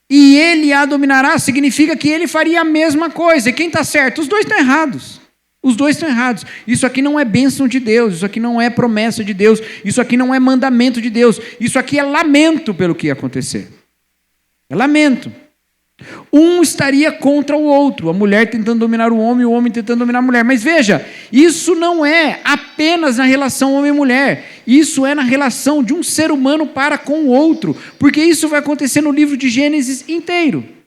E ele a dominará, significa que ele faria a mesma coisa. E quem está certo? Os dois estão errados. Os dois estão errados. Isso aqui não é bênção de Deus, isso aqui não é promessa de Deus, isso aqui não é mandamento de Deus, isso aqui é lamento pelo que ia acontecer. É lamento. Um estaria contra o outro, a mulher tentando dominar o homem tentando dominar a mulher. Mas veja, isso não é apenas na relação homem-mulher, isso é na relação de um ser humano para com o outro, porque isso vai acontecer no livro de Gênesis inteiro.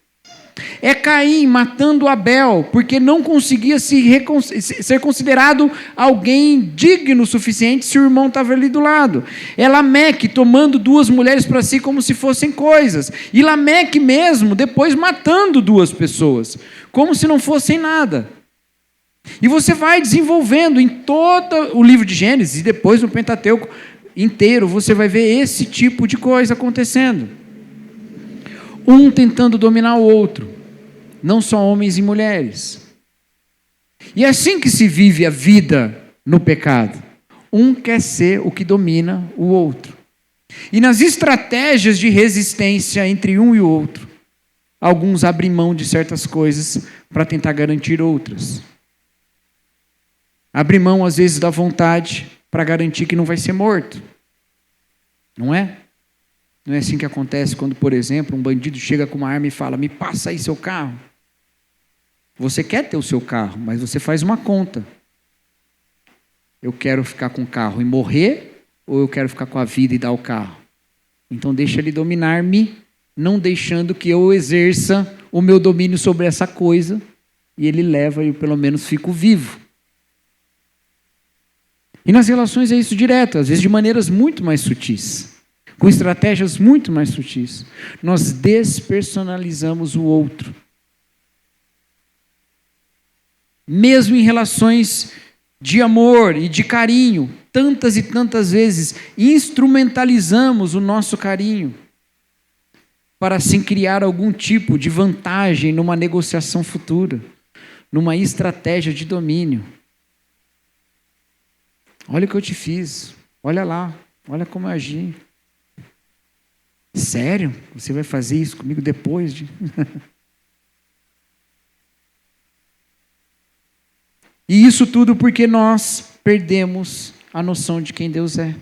É Caim matando Abel, porque não conseguia ser considerado alguém digno o suficiente se o irmão estava ali do lado. É Lameque tomando duas mulheres para si como se fossem coisas. E Lameque mesmo, depois matando duas pessoas, como se não fossem nada. E você vai desenvolvendo em todo o livro de Gênesis, e depois no Pentateuco inteiro, você vai ver esse tipo de coisa acontecendo. Um tentando dominar o outro, não só homens e mulheres. E é assim que se vive a vida no pecado. Um quer ser o que domina o outro. E nas estratégias de resistência entre um e o outro, alguns abrem mão de certas coisas para tentar garantir outras. Abrem mão, às vezes, da vontade para garantir que não vai ser morto. Não é? Não é assim que acontece quando, por exemplo, um bandido chega com uma arma e fala: me passa aí seu carro. Você quer ter o seu carro, mas você faz uma conta. Eu quero ficar com o carro e morrer, ou eu quero ficar com a vida e dar o carro? Então deixa ele dominar-me, não deixando que eu exerça o meu domínio sobre essa coisa, e ele leva e eu pelo menos fico vivo. E nas relações é isso direto, às vezes de maneiras muito mais sutis, com estratégias muito mais sutis. Nós despersonalizamos o outro. Mesmo em relações de amor e de carinho, tantas e tantas vezes instrumentalizamos o nosso carinho para assim criar algum tipo de vantagem numa negociação futura, numa estratégia de domínio. Olha o que eu te fiz, olha lá, olha como eu agi. Sério? Você vai fazer isso comigo depois de... E isso tudo porque nós perdemos a noção de quem Deus é.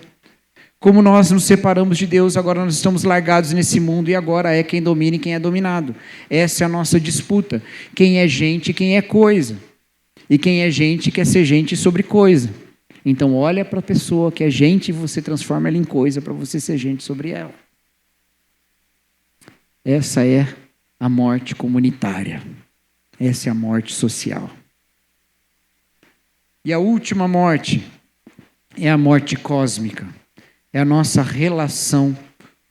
Como nós nos separamos de Deus, agora nós estamos largados nesse mundo e agora é quem domina e quem é dominado. Essa é a nossa disputa. Quem é gente e quem é coisa. E quem é gente quer ser gente sobre coisa. Então olha para a pessoa que é gente e você transforma ela em coisa para você ser gente sobre ela. Essa é a morte comunitária. Essa é a morte social. E a última morte é a morte cósmica. É a nossa relação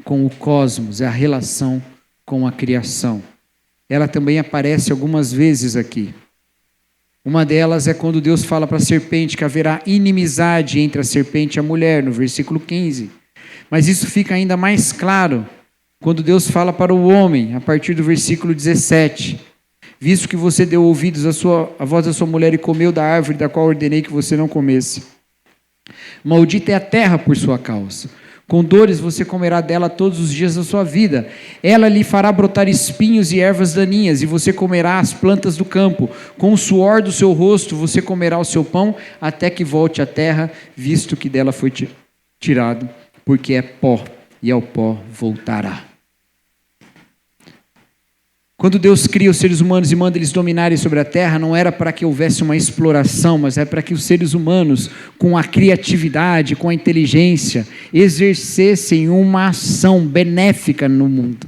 com o cosmos, é a relação com a criação. Ela também aparece algumas vezes aqui. Uma delas é quando Deus fala para a serpente que haverá inimizade entre a serpente e a mulher, no versículo 15. Mas isso fica ainda mais claro quando Deus fala para o homem, a partir do versículo 17. Visto que você deu ouvidos à voz da sua mulher e comeu da árvore da qual ordenei que você não comesse. Maldita é a terra por sua causa. Com dores você comerá dela todos os dias da sua vida. Ela lhe fará brotar espinhos e ervas daninhas, e você comerá as plantas do campo. Com o suor do seu rosto você comerá o seu pão, até que volte à terra, visto que dela foi tirado, porque é pó, e ao pó voltará. Quando Deus cria os seres humanos e manda eles dominarem sobre a terra, não era para que houvesse uma exploração, mas é para que os seres humanos, com a criatividade, com a inteligência, exercessem uma ação benéfica no mundo.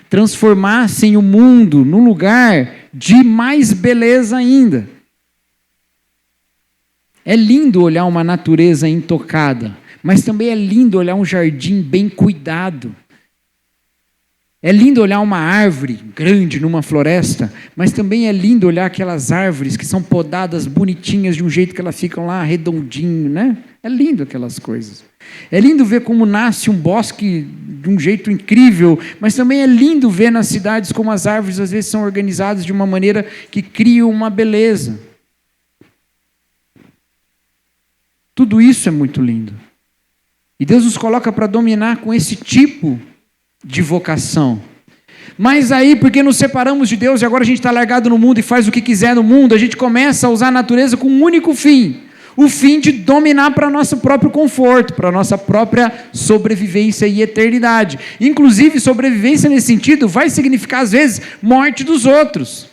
Transformassem o mundo num lugar de mais beleza ainda. É lindo olhar uma natureza intocada, mas também é lindo olhar um jardim bem cuidado. É lindo olhar uma árvore grande numa floresta, mas também é lindo olhar aquelas árvores que são podadas bonitinhas de um jeito que elas ficam lá redondinho, né? É lindo aquelas coisas. É lindo ver como nasce um bosque de um jeito incrível, mas também é lindo ver nas cidades como as árvores às vezes são organizadas de uma maneira que criam uma beleza. Tudo isso é muito lindo. E Deus nos coloca para dominar com esse tipo de vocação. Mas aí, porque nos separamos de Deus e agora a gente está largado no mundo e faz o que quiser no mundo, a gente começa a usar a natureza com um único fim, o fim de dominar para nosso próprio conforto, para nossa própria sobrevivência e eternidade. Inclusive, sobrevivência nesse sentido vai significar às vezes morte dos outros.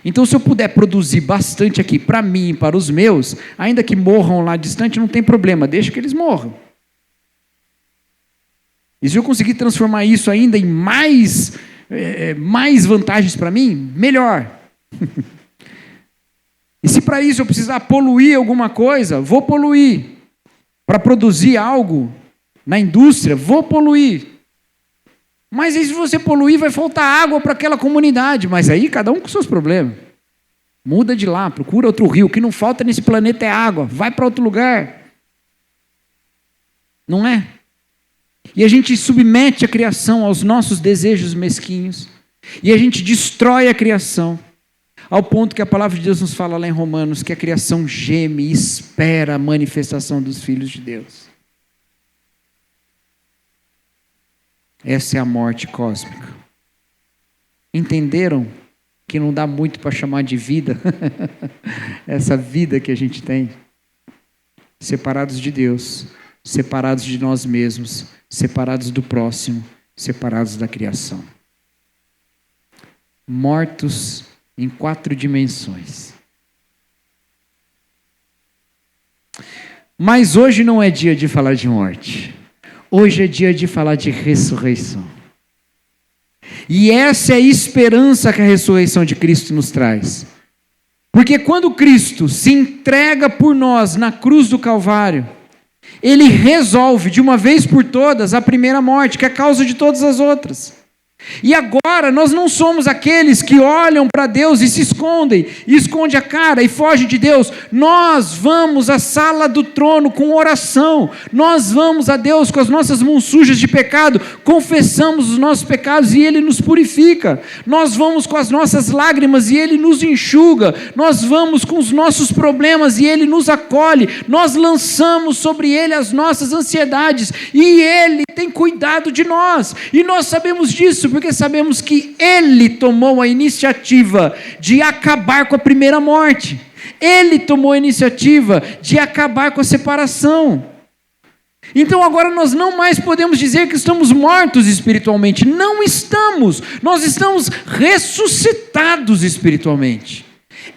Então, se eu puder produzir bastante aqui para mim e para os meus, ainda que morram lá distante, não tem problema, deixa que eles morram. E se eu conseguir transformar isso ainda em mais vantagens para mim, melhor. E se para isso eu precisar poluir alguma coisa, vou poluir. Para produzir algo na indústria, vou poluir. Mas aí se você poluir, vai faltar água para aquela comunidade. Mas aí cada um com seus problemas. Muda de lá, procura outro rio. O que não falta nesse planeta é água. Vai para outro lugar. Não é? E a gente submete a criação aos nossos desejos mesquinhos. E a gente destrói a criação. Ao ponto que a palavra de Deus nos fala lá em Romanos, que a criação geme e espera a manifestação dos filhos de Deus. Essa é a morte cósmica. Entenderam que não dá muito para chamar de vida? Essa vida que a gente tem. Separados de Deus, separados de nós mesmos, separados do próximo, separados da criação. Mortos em 4 dimensões. Mas hoje não é dia de falar de morte. Hoje é dia de falar de ressurreição. E essa é a esperança que a ressurreição de Cristo nos traz. Porque quando Cristo se entrega por nós na cruz do Calvário, Ele resolve de uma vez por todas a primeira morte, que é a causa de todas as outras. E agora nós não somos aqueles que olham para Deus e se escondem, e escondem a cara e fogem de Deus. Nós vamos à sala do trono com oração. Nós vamos a Deus com as nossas mãos sujas de pecado, confessamos os nossos pecados e Ele nos purifica. Nós vamos com as nossas lágrimas e Ele nos enxuga. Nós vamos com os nossos problemas e Ele nos acolhe. Nós lançamos sobre Ele as nossas ansiedades e Ele tem cuidado de nós. E nós sabemos disso porque sabemos que Ele tomou a iniciativa de acabar com a primeira morte. Ele tomou a iniciativa de acabar com a separação. Então agora nós não mais podemos dizer que estamos mortos espiritualmente. Não estamos. Nós estamos ressuscitados espiritualmente.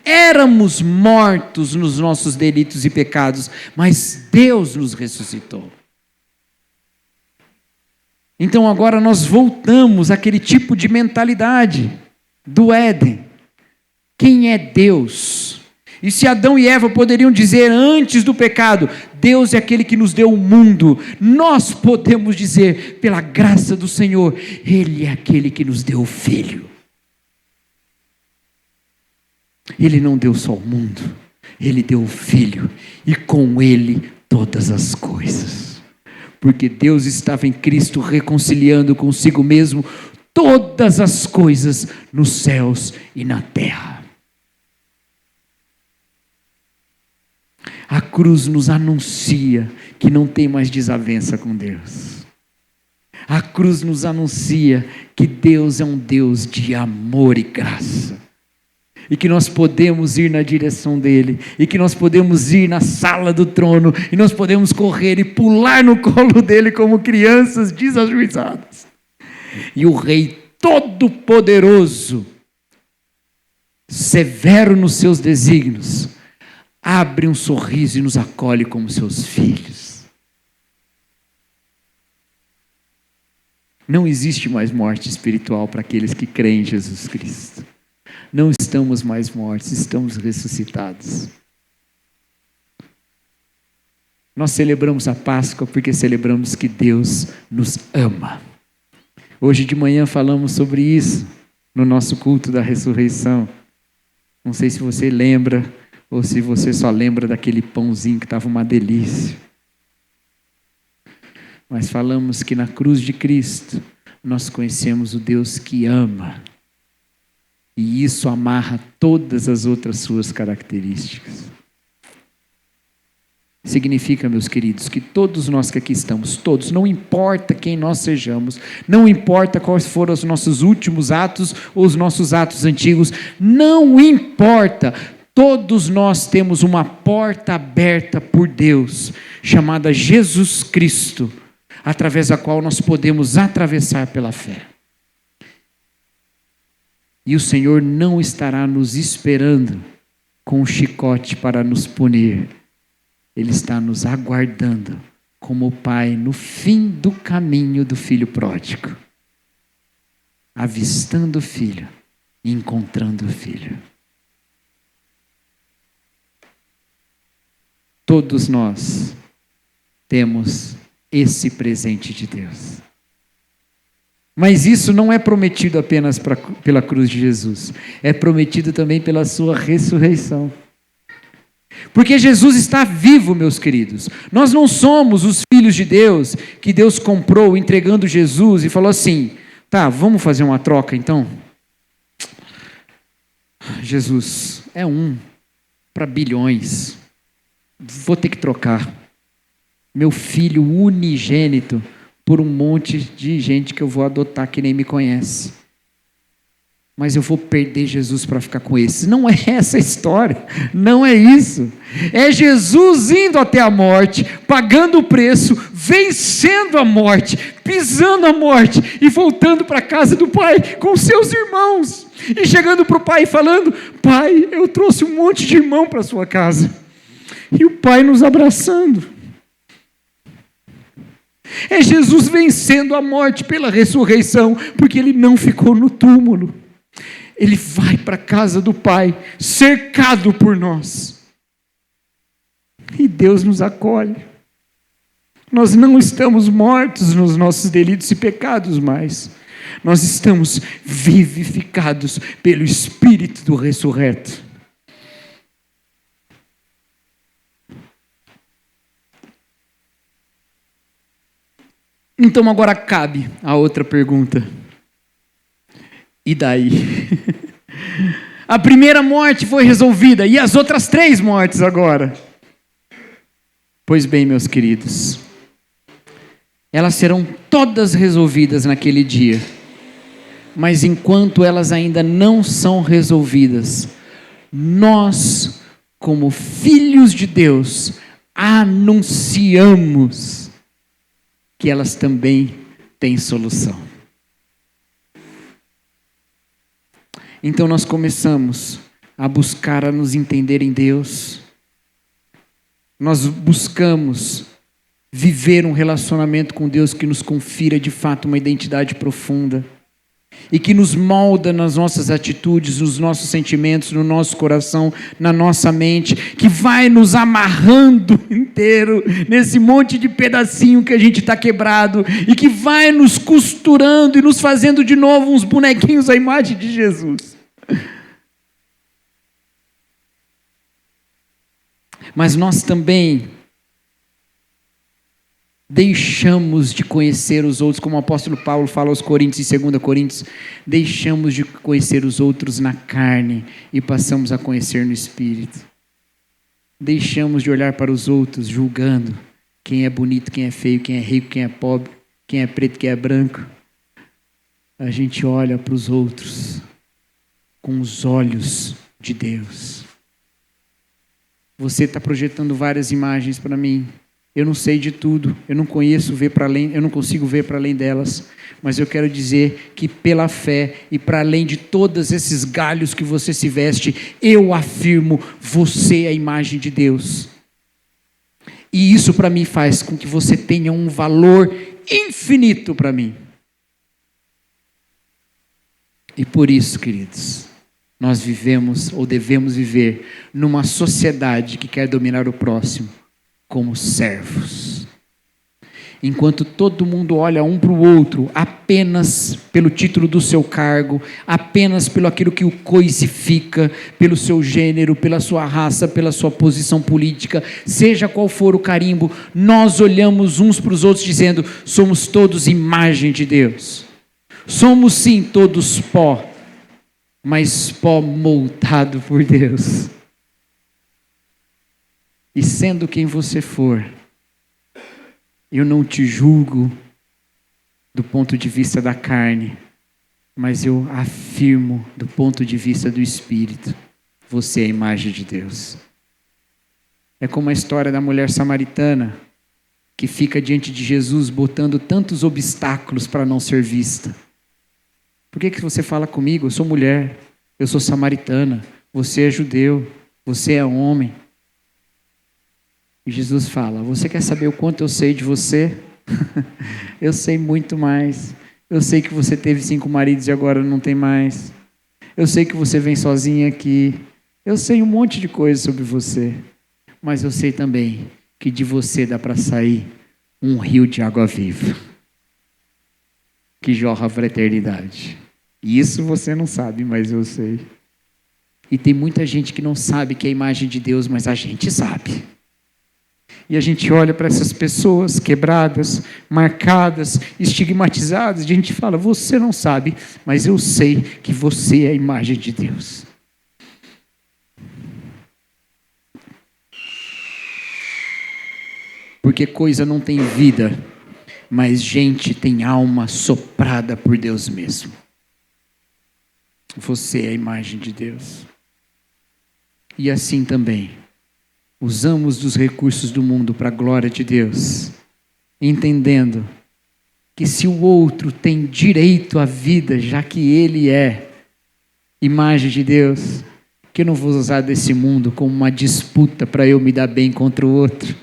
Éramos mortos nos nossos delitos e pecados, mas Deus nos ressuscitou. Então agora nós voltamos àquele tipo de mentalidade do Éden. Quem é Deus? E se Adão e Eva poderiam dizer antes do pecado, Deus é aquele que nos deu o mundo, nós podemos dizer, pela graça do Senhor, Ele é aquele que nos deu o Filho. Ele não deu só o mundo, Ele deu o Filho, e com Ele todas as coisas. Porque Deus estava em Cristo reconciliando consigo mesmo todas as coisas nos céus e na terra. A cruz nos anuncia que não tem mais desavença com Deus. A cruz nos anuncia que Deus é um Deus de amor e graça. E que nós podemos ir na direção dele. E que nós podemos ir na sala do trono. E nós podemos correr e pular no colo dele como crianças desajuizadas. E o Rei Todo-Poderoso, severo nos seus desígnios, abre um sorriso e nos acolhe como seus filhos. Não existe mais morte espiritual para aqueles que creem em Jesus Cristo. Não estamos mais mortos, estamos ressuscitados. Nós celebramos a Páscoa porque celebramos que Deus nos ama. Hoje de manhã falamos sobre isso no nosso culto da ressurreição. Não sei se você lembra ou se você só lembra daquele pãozinho que estava uma delícia. Mas falamos que na cruz de Cristo nós conhecemos o Deus que ama. E isso amarra todas as outras suas características. Significa, meus queridos, que todos nós que aqui estamos, todos, não importa quem nós sejamos, não importa quais foram os nossos últimos atos ou os nossos atos antigos, não importa, todos nós temos uma porta aberta por Deus, chamada Jesus Cristo, através da qual nós podemos atravessar pela fé. E o Senhor não estará nos esperando com um chicote para nos punir. Ele está nos aguardando como o Pai no fim do caminho do filho pródigo. Avistando o filho e encontrando o filho. Todos nós temos esse presente de Deus. Mas isso não é prometido apenas pela cruz de Jesus. É prometido também pela sua ressurreição. Porque Jesus está vivo, meus queridos. Nós não somos os filhos de Deus que Deus comprou entregando Jesus e falou assim, tá, vamos fazer uma troca então? Jesus, é 1 para bilhões. Vou ter que trocar. Meu filho unigênito por um monte de gente que eu vou adotar que nem me conhece. Mas eu vou perder Jesus para ficar com esse. Não é essa a história, não é isso. É Jesus indo até a morte, pagando o preço, vencendo a morte, pisando a morte e voltando para a casa do Pai com seus irmãos. E chegando para o Pai e falando, Pai, eu trouxe um monte de irmão para a sua casa. E o Pai nos abraçando. É Jesus vencendo a morte pela ressurreição, porque Ele não ficou no túmulo. Ele vai para a casa do Pai, cercado por nós. E Deus nos acolhe. Nós não estamos mortos nos nossos delitos e pecados mais. Nós estamos vivificados pelo Espírito do ressurreto. Então agora cabe a outra pergunta. E daí? A primeira morte foi resolvida, e as outras 3 mortes agora? Pois bem, meus queridos, elas serão todas resolvidas naquele dia. Mas enquanto elas ainda não são resolvidas, nós, como filhos de Deus, anunciamos que elas também têm solução. Então nós começamos a buscar a nos entender em Deus. Nós buscamos viver um relacionamento com Deus que nos confira de fato uma identidade profunda. e que nos molda nas nossas atitudes, nos nossos sentimentos, no nosso coração, na nossa mente, que vai nos amarrando inteiro nesse monte de pedacinho que a gente está quebrado e que vai nos costurando e nos fazendo de novo uns bonequinhos à imagem de Jesus. Mas nós também deixamos de conhecer os outros, como o apóstolo Paulo fala aos Coríntios, em 2 Coríntios, deixamos de conhecer os outros na carne e passamos a conhecer no Espírito. Deixamos de olhar para os outros julgando quem é bonito, quem é feio, quem é rico, quem é pobre, quem é preto, quem é branco. A gente olha para os outros com os olhos de Deus. Você está projetando várias imagens para mim. Eu não sei de tudo, eu não conheço ver para além, eu não consigo ver para além delas, mas eu quero dizer que pela fé e para além de todos esses galhos que você se veste, eu afirmo, você é a imagem de Deus. E isso para mim faz com que você tenha um valor infinito para mim. E por isso, queridos, nós vivemos ou devemos viver numa sociedade que quer dominar o próximo como servos. Enquanto todo mundo olha um para o outro apenas pelo título do seu cargo, apenas pelo aquilo que o coisifica, pelo seu gênero, pela sua raça, pela sua posição política, seja qual for o carimbo, nós olhamos uns para os outros dizendo, somos todos imagem de Deus. Somos sim todos pó, mas pó moldado por Deus. E sendo quem você for, eu não te julgo do ponto de vista da carne, mas eu afirmo do ponto de vista do Espírito, você é a imagem de Deus. É como a história da mulher samaritana, que fica diante de Jesus botando tantos obstáculos para não ser vista. Por que você fala comigo? Eu sou mulher, eu sou samaritana, você é judeu, você é homem. E Jesus fala, você quer saber o quanto eu sei de você? Eu sei muito mais. Eu sei que você teve 5 maridos e agora não tem mais. Eu sei que você vem sozinha aqui. Eu sei um monte de coisa sobre você. Mas eu sei também que de você dá para sair um rio de água viva que jorra para a eternidade. E isso você não sabe, mas eu sei. E tem muita gente que não sabe que é a imagem de Deus, mas a gente sabe. E a gente olha para essas pessoas quebradas, marcadas, estigmatizadas, e a gente fala, você não sabe, mas eu sei que você é a imagem de Deus. Porque coisa não tem vida, mas gente tem alma soprada por Deus mesmo. Você é a imagem de Deus. E assim também, usamos dos recursos do mundo para a glória de Deus, entendendo que se o outro tem direito à vida, já que ele é imagem de Deus, que eu não vou usar desse mundo como uma disputa para eu me dar bem contra o outro,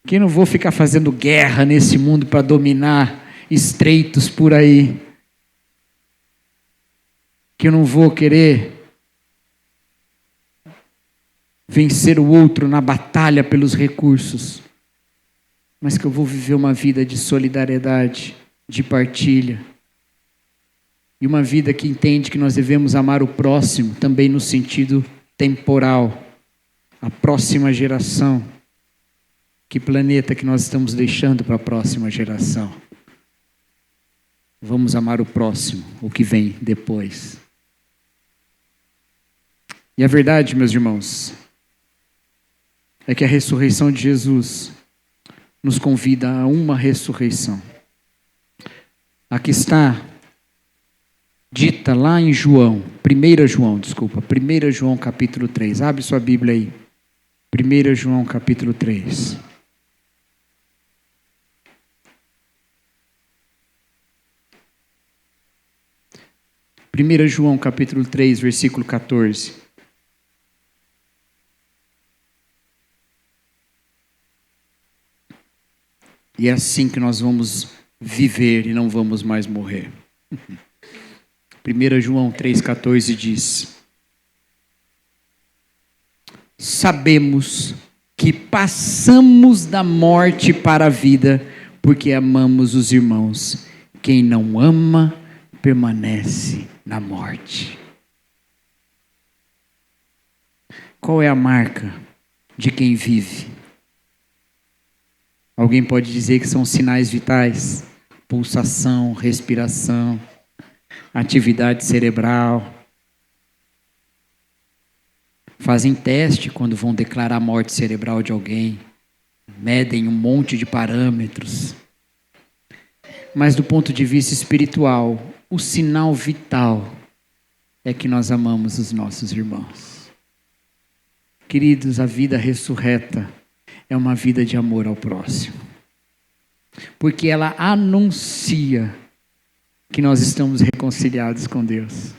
que eu não vou ficar fazendo guerra nesse mundo para dominar estreitos por aí, que eu não vou querer vencer o outro na batalha pelos recursos, mas que eu vou viver uma vida de solidariedade, de partilha, e uma vida que entende que nós devemos amar o próximo, também no sentido temporal, a próxima geração. Que planeta que nós estamos deixando para a próxima geração? Vamos amar o próximo, o que vem depois. E a verdade, meus irmãos, é que a ressurreição de Jesus nos convida a uma ressurreição. Aqui está dita lá em 1 João capítulo 3. Abre sua Bíblia aí. 1 João capítulo 3. João capítulo 3, versículo 14. E é assim que nós vamos viver e não vamos mais morrer. 1 João 3,14 diz: sabemos que passamos da morte para a vida, porque amamos os irmãos. Quem não ama, permanece na morte. Qual é a marca de quem vive? Alguém pode dizer que são sinais vitais: pulsação, respiração, atividade cerebral. Fazem teste quando vão declarar a morte cerebral de alguém. Medem um monte de parâmetros. Mas do ponto de vista espiritual, o sinal vital é que nós amamos os nossos irmãos. Queridos, a vida ressurreta é uma vida de amor ao próximo. Porque ela anuncia que nós estamos reconciliados com Deus.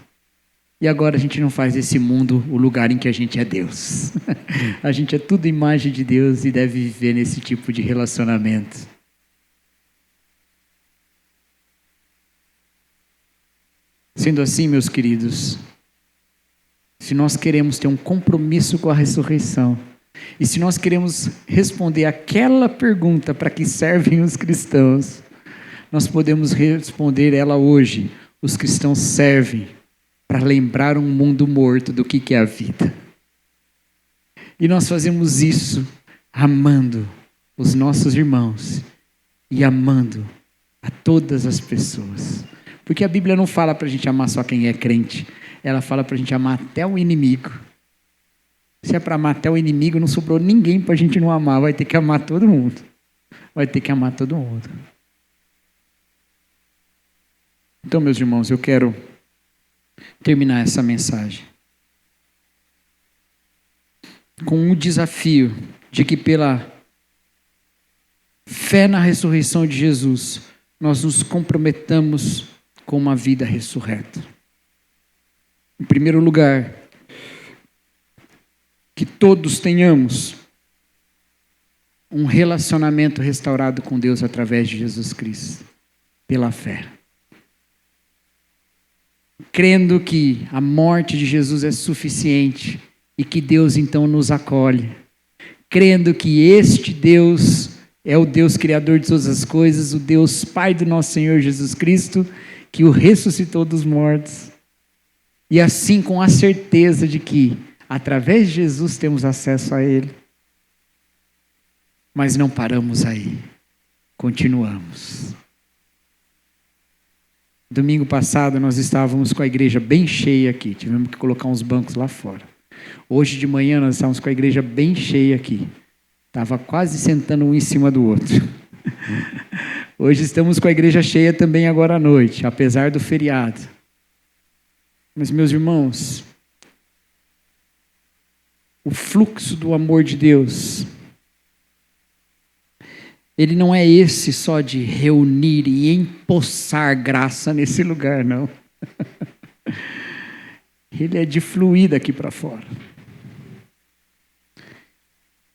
E agora a gente não faz desse mundo o lugar em que a gente é Deus. A gente é tudo imagem de Deus e deve viver nesse tipo de relacionamento. Sendo assim, meus queridos, se nós queremos ter um compromisso com a ressurreição, e se nós queremos responder aquela pergunta para que servem os cristãos, nós podemos responder ela hoje. Os cristãos servem para lembrar um mundo morto do que é a vida. E nós fazemos isso amando os nossos irmãos e amando a todas as pessoas. Porque a Bíblia não fala para a gente amar só quem é crente. Ela fala para a gente amar até o inimigo. Se é para amar até o inimigo, não sobrou ninguém para a gente não amar. Vai ter que amar todo mundo. Vai ter que amar todo mundo. Então, meus irmãos, eu quero terminar essa mensagem com um desafio de que pela fé na ressurreição de Jesus, nós nos comprometamos com uma vida ressurreta. Em primeiro lugar, que todos tenhamos um relacionamento restaurado com Deus através de Jesus Cristo, pela fé. Crendo que a morte de Jesus é suficiente e que Deus então nos acolhe. Crendo que este Deus é o Deus criador de todas as coisas, o Deus Pai do nosso Senhor Jesus Cristo, que o ressuscitou dos mortos. E assim com a certeza de que através de Jesus temos acesso a Ele. Mas não paramos aí. Continuamos. Domingo passado nós estávamos com a igreja bem cheia aqui. Tivemos que colocar uns bancos lá fora. Hoje de manhã nós estávamos com a igreja bem cheia aqui. Estava quase sentando um em cima do outro. Hoje estamos com a igreja cheia também agora à noite, apesar do feriado. Mas, meus irmãos, o fluxo do amor de Deus, ele não é esse só de reunir e empossar graça nesse lugar, não. Ele é de fluir daqui para fora.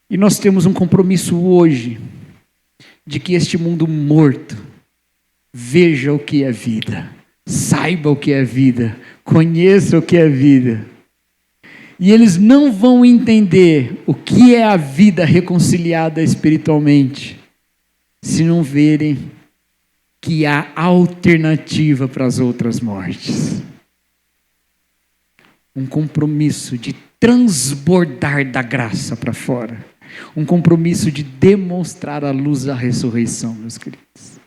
E nós temos um compromisso hoje de que este mundo morto veja o que é vida, saiba o que é vida, conheça o que é vida. E eles não vão entender o que é a vida reconciliada espiritualmente se não verem que há alternativa para as outras mortes. Um compromisso de transbordar da graça para fora. Um compromisso de demonstrar a luz da ressurreição, meus queridos.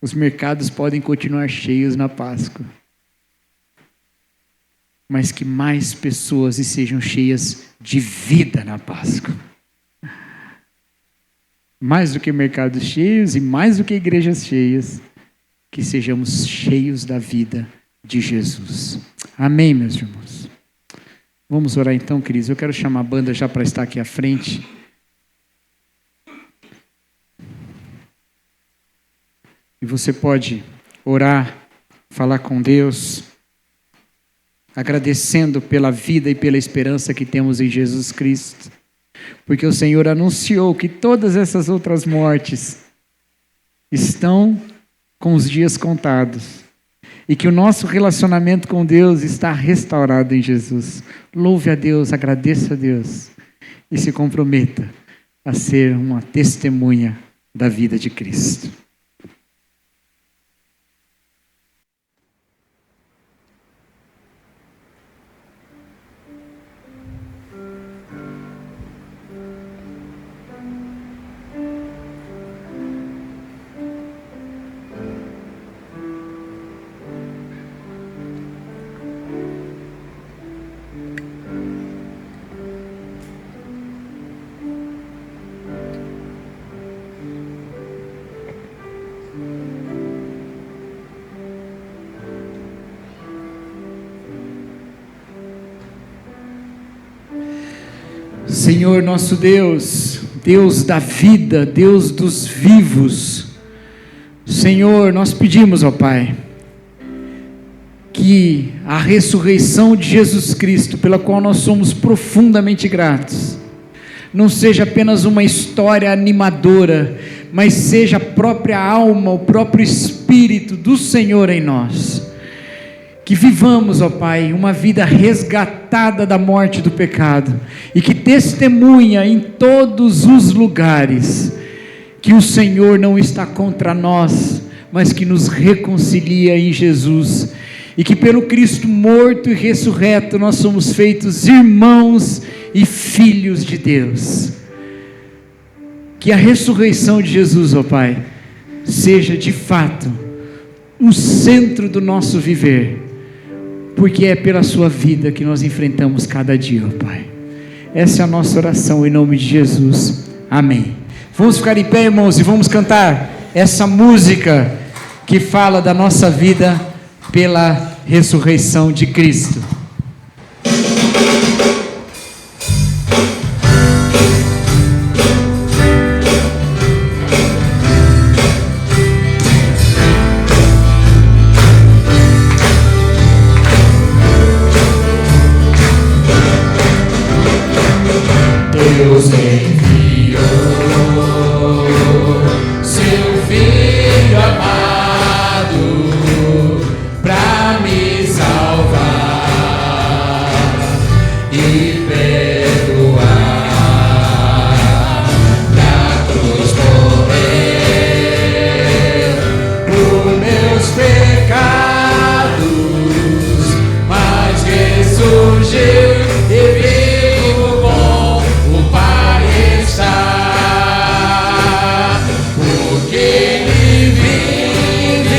Os mercados podem continuar cheios na Páscoa, mas que mais pessoas sejam cheias de vida na Páscoa. Mais do que mercados cheios e mais do que igrejas cheias, que sejamos cheios da vida de Jesus. Amém, meus irmãos? Vamos orar então, queridos. Eu quero chamar a banda já para estar aqui à frente. E você pode orar, falar com Deus, agradecendo pela vida e pela esperança que temos em Jesus Cristo. Porque o Senhor anunciou que todas essas outras mortes estão com os dias contados e que o nosso relacionamento com Deus está restaurado em Jesus. Louve a Deus, agradeça a Deus e se comprometa a ser uma testemunha da vida de Cristo. Senhor nosso Deus, Deus da vida, Deus dos vivos, Senhor, nós pedimos, ó Pai, que a ressurreição de Jesus Cristo, pela qual nós somos profundamente gratos, não seja apenas uma história animadora, mas seja a própria alma, o próprio Espírito do Senhor em nós. Que vivamos, ó Pai, uma vida resgatada da morte do pecado e que testemunha em todos os lugares que o Senhor não está contra nós, mas que nos reconcilia em Jesus e que pelo Cristo morto e ressurreto nós somos feitos irmãos e filhos de Deus. Que a ressurreição de Jesus, ó Pai, seja de fato o centro do nosso viver, porque é pela sua vida que nós enfrentamos cada dia, ó Pai. Essa é a nossa oração em nome de Jesus. Amém. Vamos ficar em pé, irmãos, e vamos cantar essa música que fala da nossa vida pela ressurreição de Cristo. Deus enviou seu Filho amado para me salvar e perdoar. Na cruz morreu por meus pecados, mas ressurgiu e vivo com o Pai está, porque Ele vive,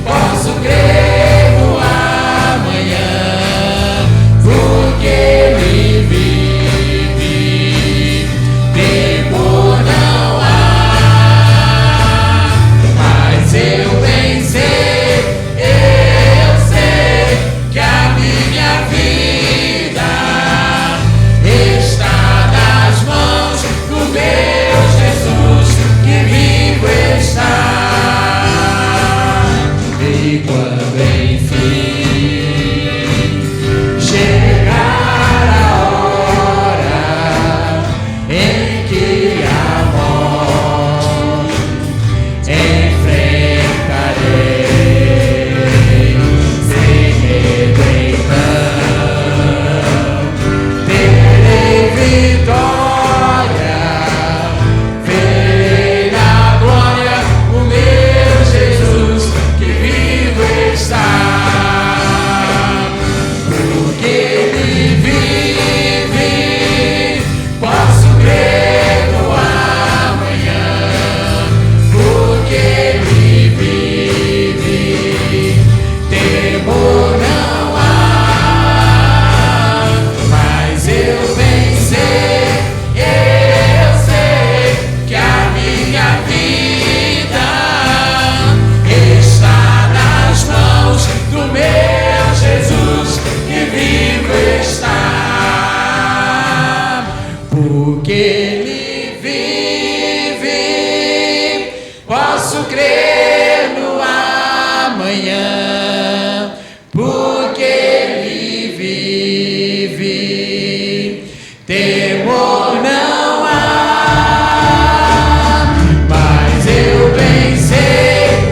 posso crer no amanhã, porque Ele vive, temor não há, mas eu bem sei, eu sei que a minha vida está nas mãos do meu Jesus, que vivo está. E quando enfim chegar a hora em que a morte enfrentarei, sem medo então terei vitória, verei na glória o meu Jesus, que vivo está, porque Ele vive, posso crer no amanhã, porque Ele vive, temor não há, mas eu bem sei, eu sei que a minha vida está nas mãos do meu Jesus, que vivo está, porque Ele vive, posso crer no amanhã, porque Ele vive, temor não há, mas eu bem sei,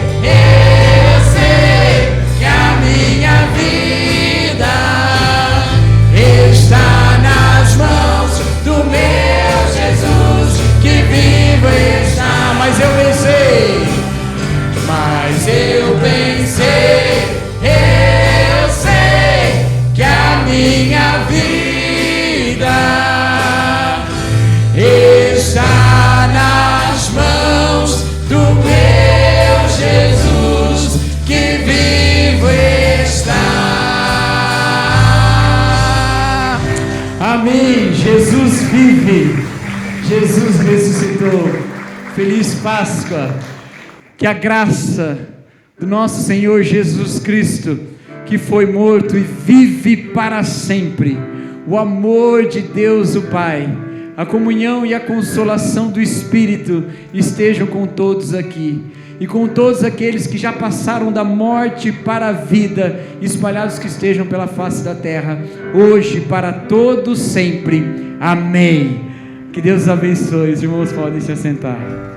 Jesus vive. Jesus ressuscitou. Feliz Páscoa. Que a graça do nosso Senhor Jesus Cristo, que foi morto e vive para sempre, o amor de Deus o Pai, a comunhão e a consolação do Espírito estejam com todos aqui e com todos aqueles que já passaram da morte para a vida, espalhados que estejam pela face da terra, hoje para todos sempre. Amém. Que Deus os abençoe. Os irmãos podem se assentar.